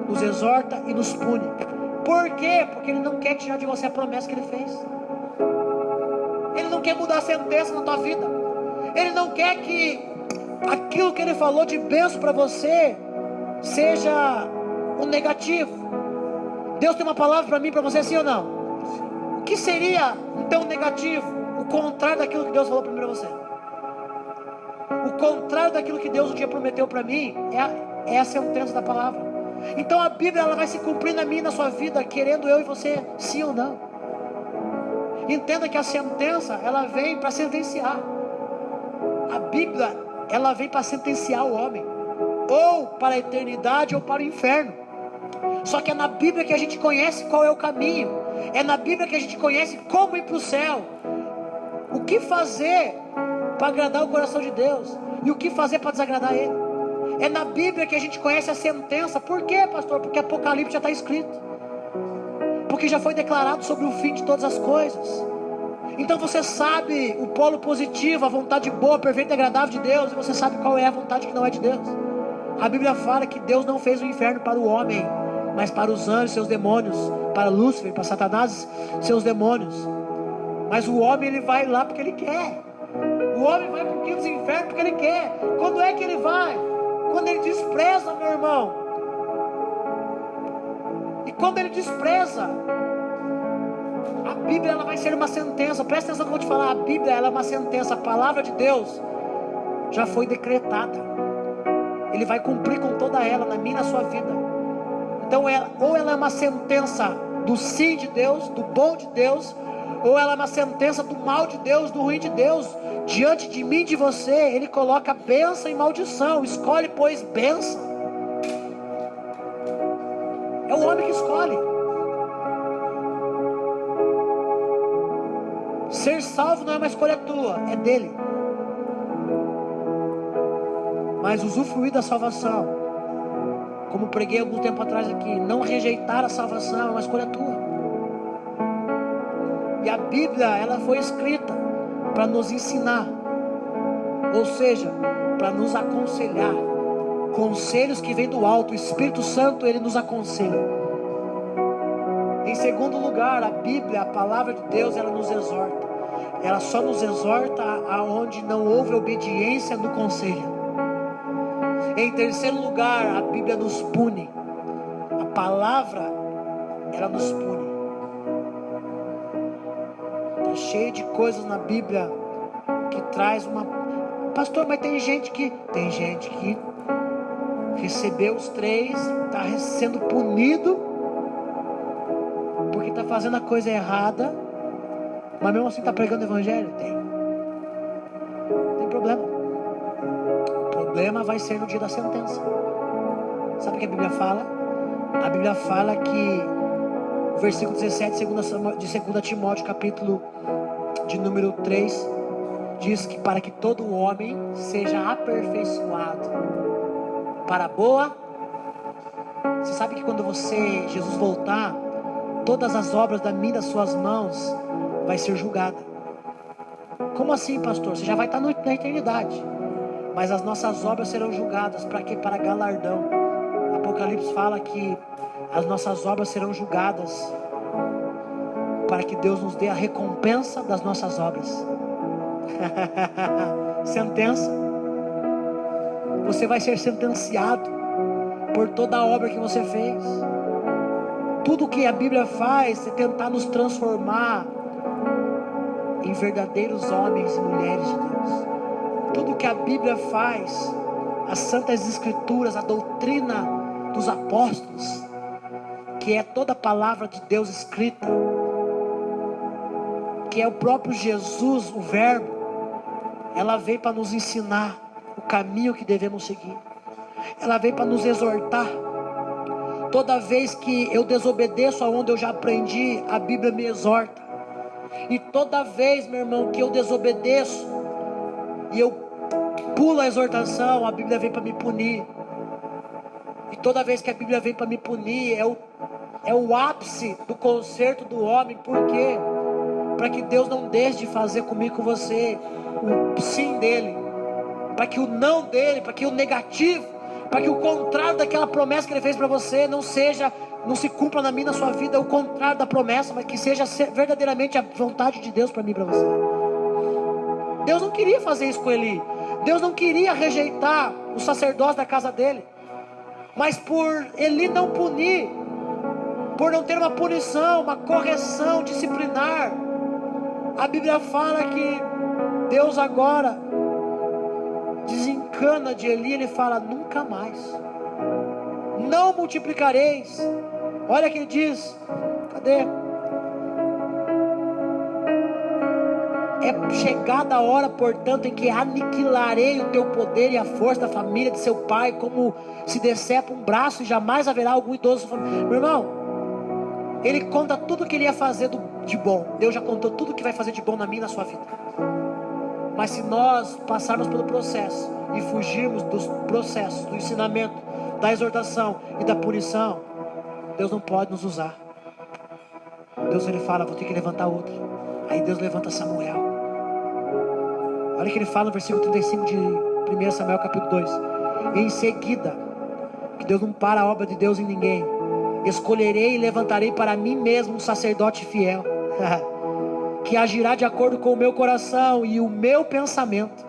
nos exorta e nos pune. Por quê? Porque ele não quer tirar de você a promessa que ele fez. Ele não quer mudar a sentença na tua vida. Ele não quer que aquilo que ele falou de bênção para você seja um negativo. Deus tem uma palavra para mim, para você, sim ou não? O que seria então negativo? O contrário daquilo que Deus falou primeiro a você. O contrário daquilo que Deus um dia prometeu para mim é a sentença da palavra. Então a Bíblia, ela vai se cumprir na minha e na sua vida, querendo eu e você, sim ou não. Entenda que a sentença, ela vem para sentenciar. A Bíblia, ela vem para sentenciar o homem, ou para a eternidade ou para o inferno. Só que é na Bíblia que a gente conhece qual é o caminho. É na Bíblia que a gente conhece como ir para o céu. O que fazer para agradar o coração de Deus, e o que fazer para desagradar Ele. É na Bíblia que a gente conhece a sentença. Por quê, pastor? Porque Apocalipse já está escrito, porque já foi declarado sobre o fim de todas as coisas. Então você sabe o polo positivo, a vontade boa, perfeita e agradável de Deus, e você sabe qual é a vontade que não é de Deus. A Bíblia fala que Deus não fez o inferno para o homem, mas para os anjos, seus demônios, para Lúcifer, para Satanás, seus demônios. Mas o homem, ele vai lá porque ele quer. O homem vai para o quinto inferno porque ele quer. Quando é que ele vai? Quando ele despreza, meu irmão. E quando ele despreza, a Bíblia, ela vai ser uma sentença. Presta atenção no que eu vou te falar. A Bíblia, ela é uma sentença. A palavra de Deus já foi decretada. Ele vai cumprir com toda ela, na minha e na sua vida. Então ou ela é uma sentença do sim de Deus, do bom de Deus, ou ela é uma sentença do mal de Deus, do ruim de Deus. Diante de mim e de você, Ele coloca bênção e maldição. Escolhe, pois, bênção. É o homem que escolhe. Ser salvo não é uma escolha tua, é dele. Mas usufruir da salvação, como preguei algum tempo atrás aqui, não rejeitar a salvação é uma escolha tua. E a Bíblia, ela foi escrita para nos ensinar, ou seja, para nos aconselhar. Conselhos que vêm do alto. O Espírito Santo, ele nos aconselha. Em segundo lugar, a Bíblia, a palavra de Deus, ela nos exorta. Ela só nos exorta aonde não houve obediência no conselho. Em terceiro lugar, a Bíblia nos pune. A palavra, ela nos pune. Está cheio de coisas na Bíblia que traz uma... Pastor, mas tem gente que recebeu os 3, está sendo punido, porque está fazendo a coisa errada, mas mesmo assim está pregando o evangelho? Tem problema. O problema vai ser no dia da sentença. Sabe o que a Bíblia fala? A Bíblia fala que o versículo 17 de 2 Timóteo, capítulo de número 3, diz que para que todo homem seja aperfeiçoado para a boa. Você sabe que quando Jesus voltar, todas as obras das suas mãos vai ser julgada. Como assim, pastor? Você já vai estar na eternidade, mas as nossas obras serão julgadas. Para quê? Para galardão. Apocalipse fala que as nossas obras serão julgadas para que Deus nos dê a recompensa das nossas obras. Sentença. Você vai ser sentenciado por toda a obra que você fez. Tudo que a Bíblia faz é tentar nos transformar em verdadeiros homens e mulheres de Deus. Tudo que a Bíblia faz, as Santas Escrituras, a doutrina dos apóstolos, que é toda a palavra de Deus escrita, que é o próprio Jesus, o Verbo, ela veio para nos ensinar o caminho que devemos seguir. Ela veio para nos exortar. Toda vez que eu desobedeço aonde eu já aprendi, a Bíblia me exorta. E toda vez, meu irmão, que eu desobedeço e eu pulo a exortação, a Bíblia vem para me punir. E toda vez que a Bíblia vem para me punir, é o ápice do conserto do homem. Por quê? Para que Deus não deixe de fazer comigo, com você, o sim dele, para que o não dele, para que o negativo, para que o contrário daquela promessa que ele fez para você não se cumpra na minha, na sua vida, o contrário da promessa, mas que seja verdadeiramente a vontade de Deus para mim e para você. Deus não queria fazer isso com Eli. Deus não queria rejeitar o sacerdócio da casa dele, mas por Eli não punir, por não ter uma punição, uma correção disciplinar, a Bíblia fala que Deus agora desencana de Eli. Ele fala: nunca mais, não multiplicareis. Olha que ele diz, cadê? É chegada a hora, portanto, em que aniquilarei o teu poder e a força da família de seu pai, como se decepa um braço, e jamais haverá algum idoso. Meu irmão, ele conta tudo que ele ia fazer de bom. Deus já contou tudo que vai fazer de bom na minha e na sua vida. Mas se nós passarmos pelo processo e fugirmos dos processos, do ensinamento, da exortação e da punição, Deus não pode nos usar. Deus, ele fala: vou ter que levantar outro. Aí Deus levanta Samuel. Olha o que ele fala no versículo 35 de 1 Samuel capítulo 2. Em seguida, que Deus não para a obra de Deus em ninguém, escolherei e levantarei para mim mesmo um sacerdote fiel, que agirá de acordo com o meu coração e o meu pensamento.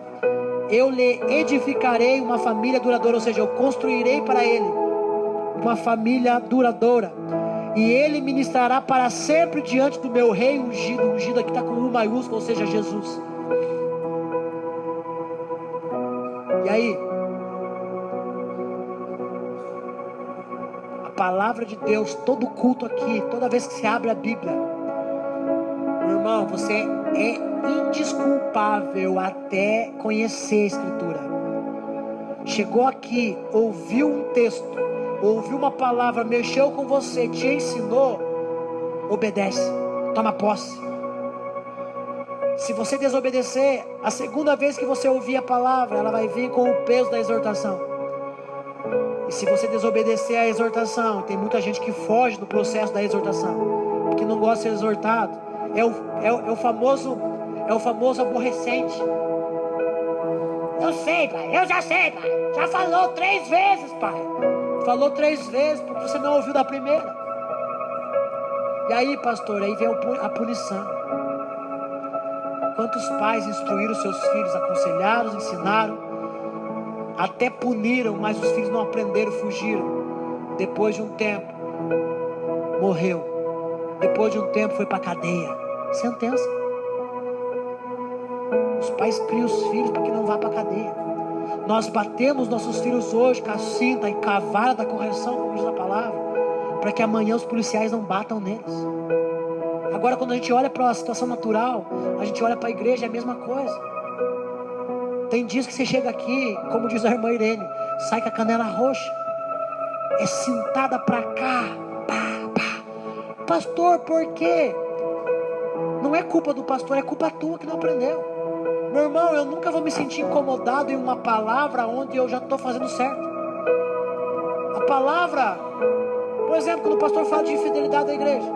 Eu lhe edificarei uma família duradoura, ou seja, eu construirei para ele uma família duradoura, e ele ministrará para sempre diante do meu rei ungido. Ungido aqui está com U maiúsculo, ou seja, Jesus. E aí, a palavra de Deus, todo culto aqui, toda vez que se abre a Bíblia, meu irmão, você é indesculpável até conhecer a Escritura. Chegou aqui, ouviu um texto, ouviu uma palavra, mexeu com você, te ensinou, obedece, toma posse. Se você desobedecer, a segunda vez que você ouvir a palavra, ela vai vir com o peso da exortação. E se você desobedecer à exortação, tem muita gente que foge do processo da exortação, porque não gosta de ser exortado. É o famoso aborrecente. Eu sei, pai, eu já sei, pai. Já falou 3 vezes, pai. Falou 3 vezes, porque você não ouviu da primeira. E aí, pastor, aí vem a punição. Quantos pais instruíram seus filhos, aconselharam, ensinaram, até puniram, mas os filhos não aprenderam, fugiram. Depois de um tempo, morreu. Depois de um tempo, foi para a cadeia. Sentença. Os pais criam os filhos para que não vá para a cadeia. Nós batemos nossos filhos hoje com a cinta e com a vara da correção, como diz a palavra, para que amanhã os policiais não batam neles. Agora, quando a gente olha para a situação natural, a gente olha para a igreja, é a mesma coisa. Tem dias que você chega aqui, como diz a irmã Irene, sai com a canela roxa, é cintada para cá, pá, pá. Pastor, por quê? Não é culpa do pastor, é culpa tua que não aprendeu. Meu irmão, eu nunca vou me sentir incomodado em uma palavra onde eu já estou fazendo certo. A palavra, por exemplo, quando o pastor fala de infidelidade da igreja,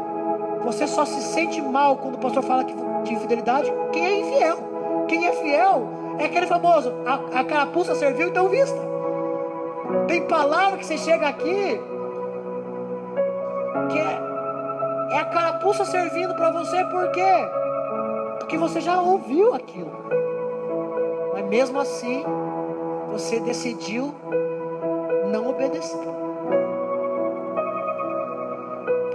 você só se sente mal quando o pastor fala de infidelidade quem é infiel. Quem é fiel é aquele famoso, a carapuça serviu, então vista. Tem palavra que você chega aqui que é a carapuça servindo para você, por quê? Porque você já ouviu aquilo. Mas mesmo assim, você decidiu não obedecer.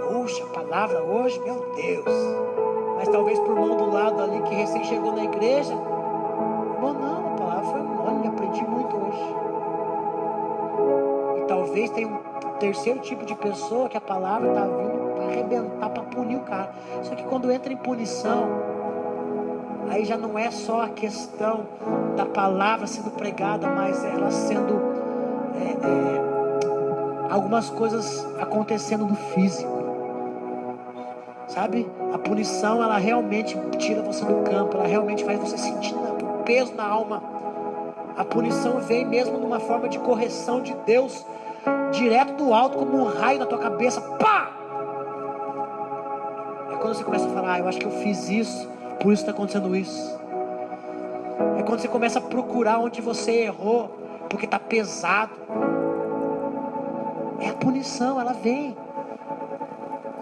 Puxa, a palavra hoje, meu Deus. Mas talvez por mão do lado ali que recém chegou na igreja, irmão, não, a palavra foi mole, aprendi muito hoje. E talvez tenha um terceiro tipo de pessoa que a palavra está vindo para arrebentar, para punir o cara. Só que quando entra em punição, aí já não é só a questão da palavra sendo pregada, mas ela sendo algumas coisas acontecendo no físico. Sabe? A punição, ela realmente tira você do campo, ela realmente faz você sentir um peso na alma. A punição vem mesmo numa forma de correção de Deus, direto do alto, como um raio na tua cabeça. Pá! É quando você começa a falar, eu acho que eu fiz isso, por isso está acontecendo isso. É quando você começa a procurar onde você errou, porque está pesado. É a punição, ela vem.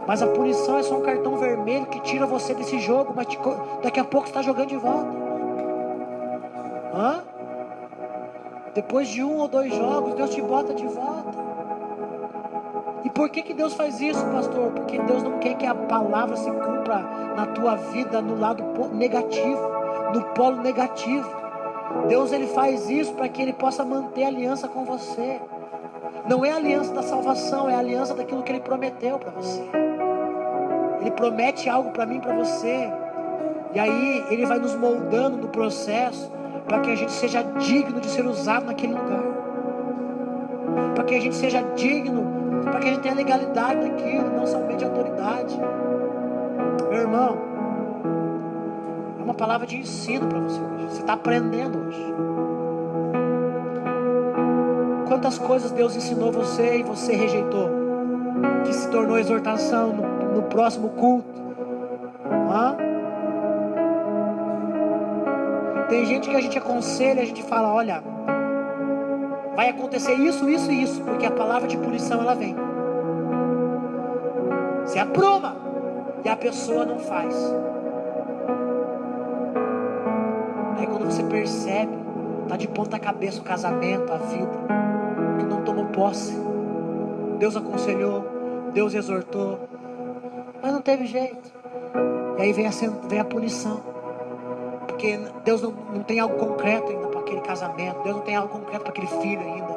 Mas a punição é só um cartão vermelho que tira você desse jogo, mas daqui a pouco você está jogando de volta. Hã? Depois de 1 ou 2 jogos, Deus te bota de volta. E por que Deus faz isso, pastor? Porque Deus não quer que a palavra se cumpra na tua vida no lado negativo, no polo negativo. Deus, ele faz isso para que ele possa manter a aliança com você. Não é a aliança da salvação, é a aliança daquilo que ele prometeu para você. Ele promete algo para mim, para você. E aí ele vai nos moldando no processo, para que a gente seja digno de ser usado naquele lugar. Para que a gente seja digno, para que a gente tenha legalidade naquilo, não somente autoridade. Meu irmão, é uma palavra de ensino para você hoje. Você está aprendendo hoje. Quantas coisas Deus ensinou você e você rejeitou, que se tornou exortação no próximo culto. Hã? Tem gente que a gente aconselha, a gente fala, olha, vai acontecer isso, isso e isso, porque a palavra de punição ela vem. Você apruma e a pessoa não faz. Aí quando você percebe, tá de ponta cabeça o casamento, a vida, que não tomou posse. Deus aconselhou, Deus exortou, mas não teve jeito. E aí vem a punição. Porque Deus não tem algo concreto ainda para aquele casamento. Deus não tem algo concreto para aquele filho ainda.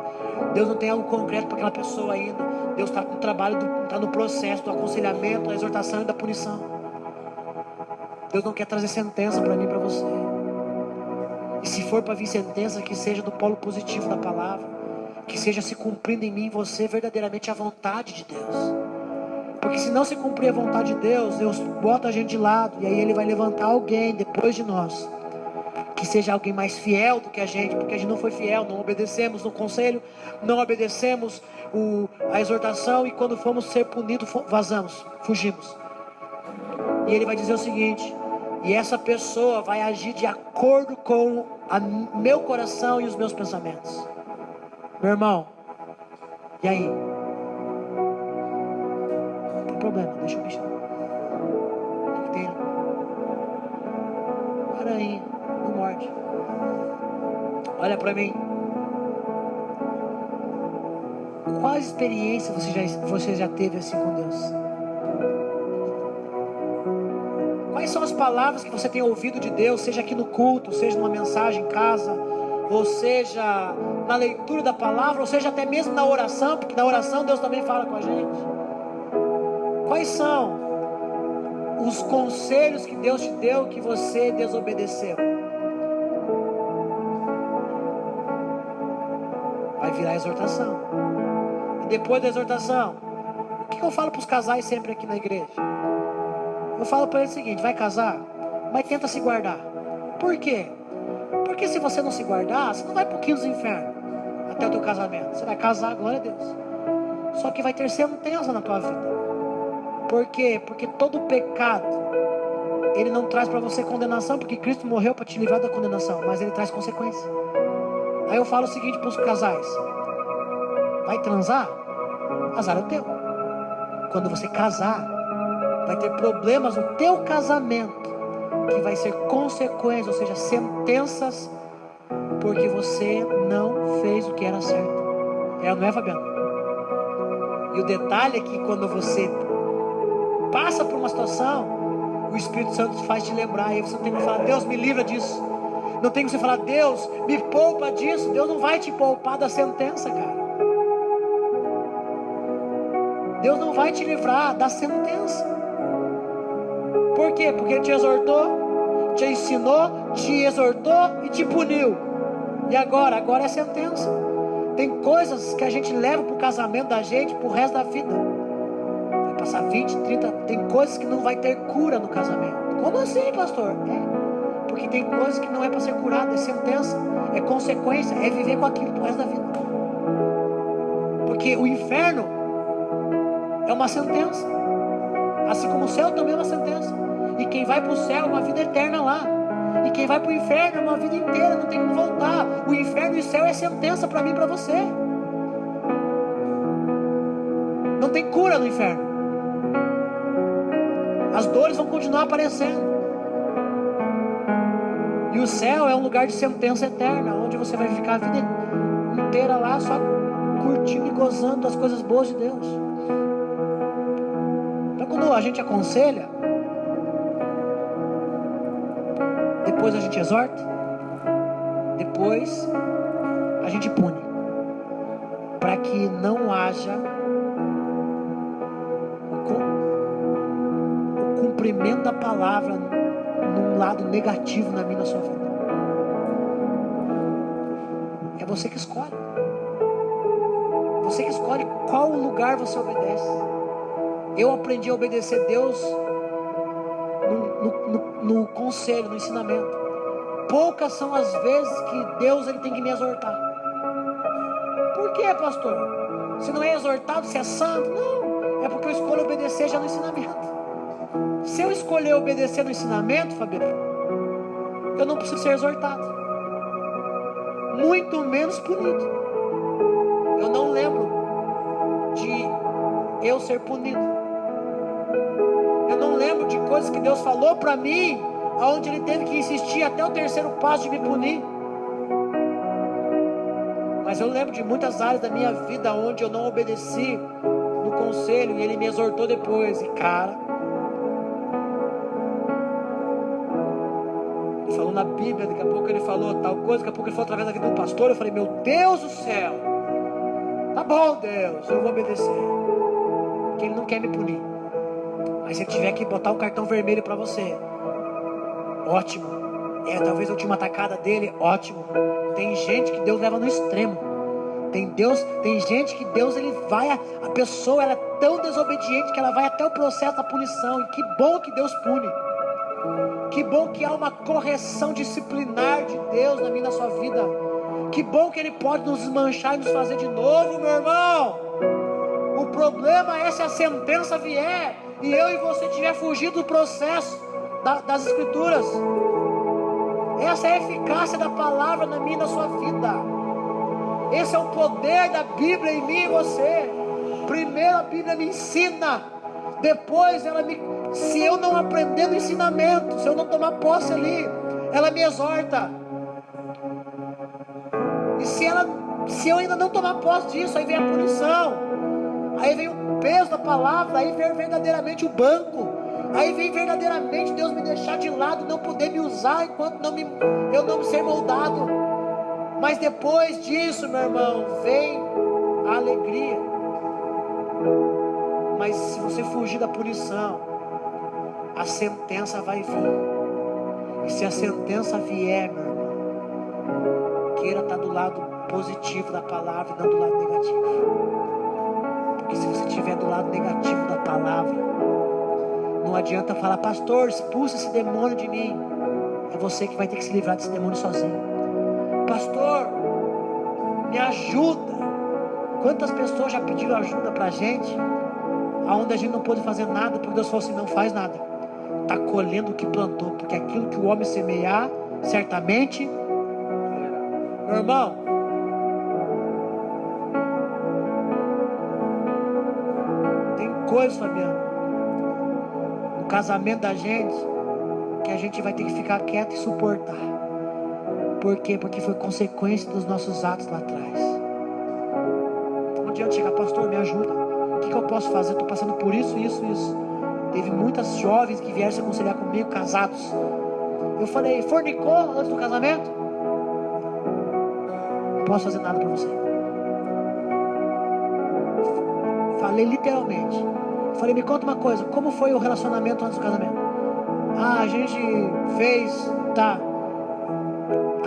Deus não tem algo concreto para aquela pessoa ainda. Deus está no trabalho, está no processo do aconselhamento, da exortação e da punição. Deus não quer trazer sentença para mim e para você. E se for para vir sentença, que seja do polo positivo da palavra. Que seja se cumprindo em mim e você verdadeiramente a vontade de Deus. Porque se não se cumprir a vontade de Deus, Deus bota a gente de lado. E aí Ele vai levantar alguém depois de nós, que seja alguém mais fiel do que a gente. Porque a gente não foi fiel, não obedecemos no conselho, não obedecemos a exortação. E quando fomos ser punidos, vazamos, fugimos. E Ele vai dizer o seguinte: e essa pessoa vai agir de acordo com meu coração e os meus pensamentos. Meu irmão, e aí? Problema, deixa o bicho. O que tem? Aranha, não morde. Olha pra mim. Qual experiência você já teve assim com Deus? Quais são as palavras que você tem ouvido de Deus, seja aqui no culto, seja numa mensagem em casa, ou seja na leitura da palavra, ou seja até mesmo na oração, porque na oração Deus também fala com a gente. Quais são os conselhos que Deus te deu que você desobedeceu? Vai virar exortação. E depois da exortação, o que eu falo para os casais sempre aqui na igreja? Eu falo para eles o seguinte: vai casar, mas tenta se guardar. Por quê? Porque se você não se guardar, você não vai para o quinto dos infernos até o teu casamento. Você vai casar, glória a Deus. Só que vai ter sentença na tua vida. Por quê? Porque todo pecado, ele não traz para você condenação, porque Cristo morreu para te livrar da condenação, mas ele traz consequência. Aí eu falo o seguinte para os casais: vai transar? Azar é o teu. Quando você casar, vai ter problemas no teu casamento, que vai ser consequências, ou seja, sentenças, porque você não fez o que era certo. Não é, Fabiano? E o detalhe é que quando você passa por uma situação, o Espírito Santo faz te lembrar, e aí você não tem que falar: Deus, me livra disso. Não tem que você falar: Deus, me poupa disso. Deus não vai te poupar da sentença, cara. Deus não vai te livrar da sentença. Por quê? Porque Ele te exortou, te ensinou, te exortou e te puniu. E agora é sentença. Tem coisas que a gente leva para o casamento da gente pro resto da vida. Vai passar 20, 30. Tem coisas que não vai ter cura no casamento. Como assim, pastor? Porque tem coisas que não é para ser curada, é sentença, é consequência, é viver com aquilo pro resto da vida. Porque o inferno é uma sentença, assim como o céu também é uma sentença. E quem vai para o céu é uma vida eterna lá, e quem vai para o inferno é uma vida inteira, não tem como voltar. O inferno e o céu é sentença para mim e para você. Não tem cura no inferno. As dores vão continuar aparecendo. E o céu é um lugar de sentença eterna, onde você vai ficar a vida inteira lá, só curtindo e gozando das coisas boas de Deus. Então quando a gente aconselha, depois a gente exorta, depois a gente pune, para que não haja o cumprimento da palavra num lado negativo na minha, na sua vida. É você que escolhe. Você que escolhe qual lugar você obedece. Eu aprendi a obedecer Deus no conselho, no ensinamento. Poucas são as vezes que Deus ele tem que me exortar. Por quê, pastor? Se não é exortado, se é santo? Não, é porque eu escolho obedecer já no ensinamento. Se eu escolher obedecer no ensinamento, Fabiano, eu não preciso ser exortado, muito menos punido. Eu não lembro de eu ser punido. Eu não lembro de coisas que Deus falou para mim, onde Ele teve que insistir até o terceiro passo de me punir. Mas eu lembro de muitas áreas da minha vida onde eu não obedeci no conselho e Ele me exortou depois. E cara, Ele falou na Bíblia, daqui a pouco Ele falou tal coisa, daqui a pouco Ele falou através da vida do pastor. Eu falei: meu Deus do céu, tá bom, Deus, eu vou obedecer, porque Ele não quer me punir. Mas se Ele tiver que botar um cartão vermelho para você, ótimo. Talvez a última atacada dele, ótimo. Tem gente que Deus leva no extremo. Tem gente que Deus ele vai, a pessoa ela é tão desobediente que ela vai até o processo da punição. E que bom que Deus pune. Que bom que há uma correção disciplinar de Deus na minha, na sua vida. Que bom que Ele pode nos desmanchar e nos fazer de novo, meu irmão. O problema é se a sentença vier e eu e você tiver fugido do processo das Escrituras. Essa é a eficácia da palavra na minha e na sua vida. Esse é o poder da Bíblia em mim e você. Primeiro a Bíblia me ensina, depois se eu não aprender no ensinamento, se eu não tomar posse ali, ela me exorta. E se eu ainda não tomar posse disso, aí vem a punição, aí vem o peso da palavra, aí vem verdadeiramente o banco, aí vem verdadeiramente Deus me deixar de lado, não poder me usar enquanto eu não me ser moldado. Mas depois disso, meu irmão, vem a alegria. Mas se você fugir da punição, a sentença vai vir. E se a sentença vier, meu irmão, queira estar do lado positivo da palavra e não do lado negativo. Porque se você estiver do lado negativo da palavra, não adianta falar: pastor, expulsa esse demônio de mim. É você que vai ter que se livrar desse demônio sozinho. Pastor, me ajuda. Quantas pessoas já pediram ajuda pra gente, aonde a gente não pôde fazer nada, porque Deus falou assim: não faz nada, está colhendo o que plantou, porque aquilo que o homem semear, certamente. Meu irmão, tem coisas, Fabiano, no casamento da gente, que a gente vai ter que ficar quieto e suportar. Por quê? Porque foi consequência dos nossos atos lá atrás. Não adianta chegar: pastor, me ajuda, o que eu posso fazer? Eu estou passando por isso, isso, isso. Teve muitas jovens que vieram se aconselhar comigo, casados. Eu falei: fornicou antes do casamento? Não posso fazer nada para você. Falei literalmente. Falei: me conta uma coisa, como foi o relacionamento antes do casamento? A gente fez, tá.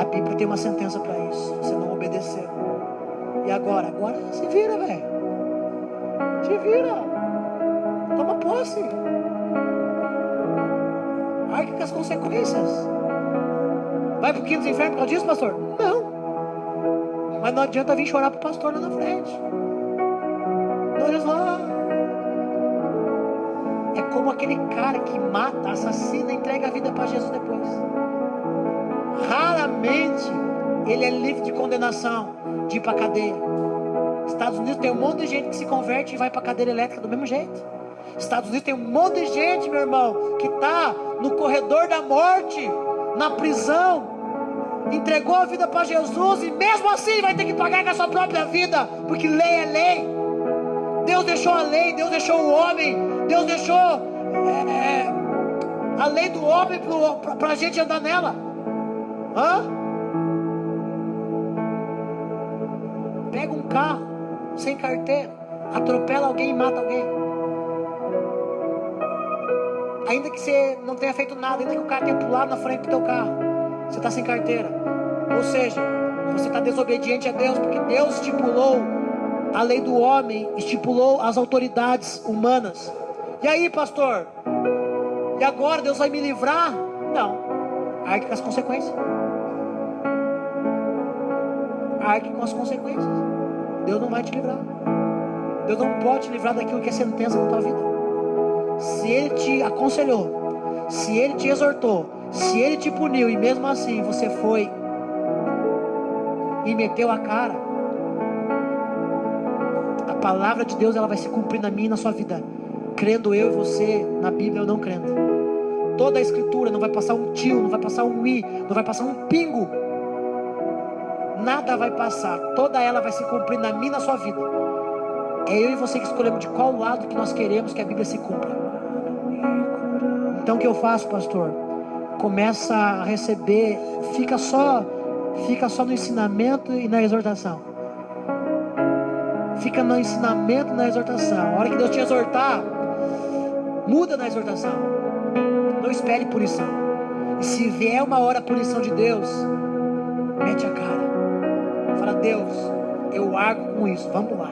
A Bíblia tem uma sentença para isso. Você não obedeceu. E agora? Agora se vira, velho. Se vira. Toma posse. Arque com as consequências. Vai pro quinto dos infernos por causa disso, pastor? Não. Mas não adianta vir chorar pro pastor lá na frente. Não adianta falar. É como aquele cara que mata, assassina, entrega a vida para Jesus depois. Raramente ele é livre de condenação, de ir para cadeia. Estados Unidos tem um monte de gente que se converte e vai para cadeira elétrica do mesmo jeito. Estados Unidos tem um monte de gente, meu irmão, que está no corredor da morte, na prisão, entregou a vida para Jesus e mesmo assim vai ter que pagar com a sua própria vida, porque lei é lei. Deus deixou a lei, Deus deixou o homem, Deus deixou a lei do homem para a gente andar nela. Pega um carro sem carteira, atropela alguém e mata alguém. Ainda que você não tenha feito nada, ainda que o cara tenha pulado na frente do teu carro, você está sem carteira. Ou seja, você está desobediente a Deus, porque Deus estipulou a lei do homem, estipulou as autoridades humanas. E aí, pastor? E agora Deus vai me livrar? Não. Arque com as consequências. Arque com as consequências. Deus não vai te livrar. Deus não pode te livrar daquilo que é sentença na tua vida. Se Ele te aconselhou, se Ele te exortou, se Ele te puniu e mesmo assim você foi e meteu a cara, a palavra de Deus ela vai se cumprir na minha e na sua vida, crendo eu e você na Bíblia ou não crendo. Toda a escritura não vai passar um tio, não vai passar um i, não vai passar um pingo. Nada vai passar, toda ela vai se cumprir na minha e na sua vida. É eu e você que escolhemos de qual lado que nós queremos que a Bíblia se cumpra. Então o que eu faço, pastor? Começa a receber, fica só no ensinamento e na exortação. Fica no ensinamento e na exortação. A hora que Deus te exortar, muda na exortação. Não espere punição. E se vier uma hora a punição de Deus, mete a cara. Fala: Deus, eu arco com isso, vamos lá.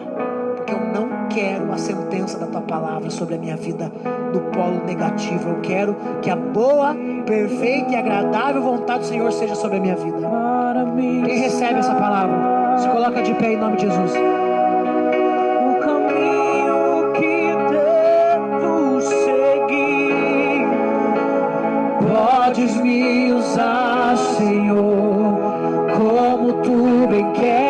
Porque eu não quero a sentença da tua palavra sobre a minha vida no polo negativo. Eu quero que a boa, perfeita e agradável vontade do Senhor seja sobre a minha vida. Quem recebe essa palavra, se coloca de pé em nome de Jesus. O caminho que devo seguir, podes me usar, Senhor, como tu bem queres.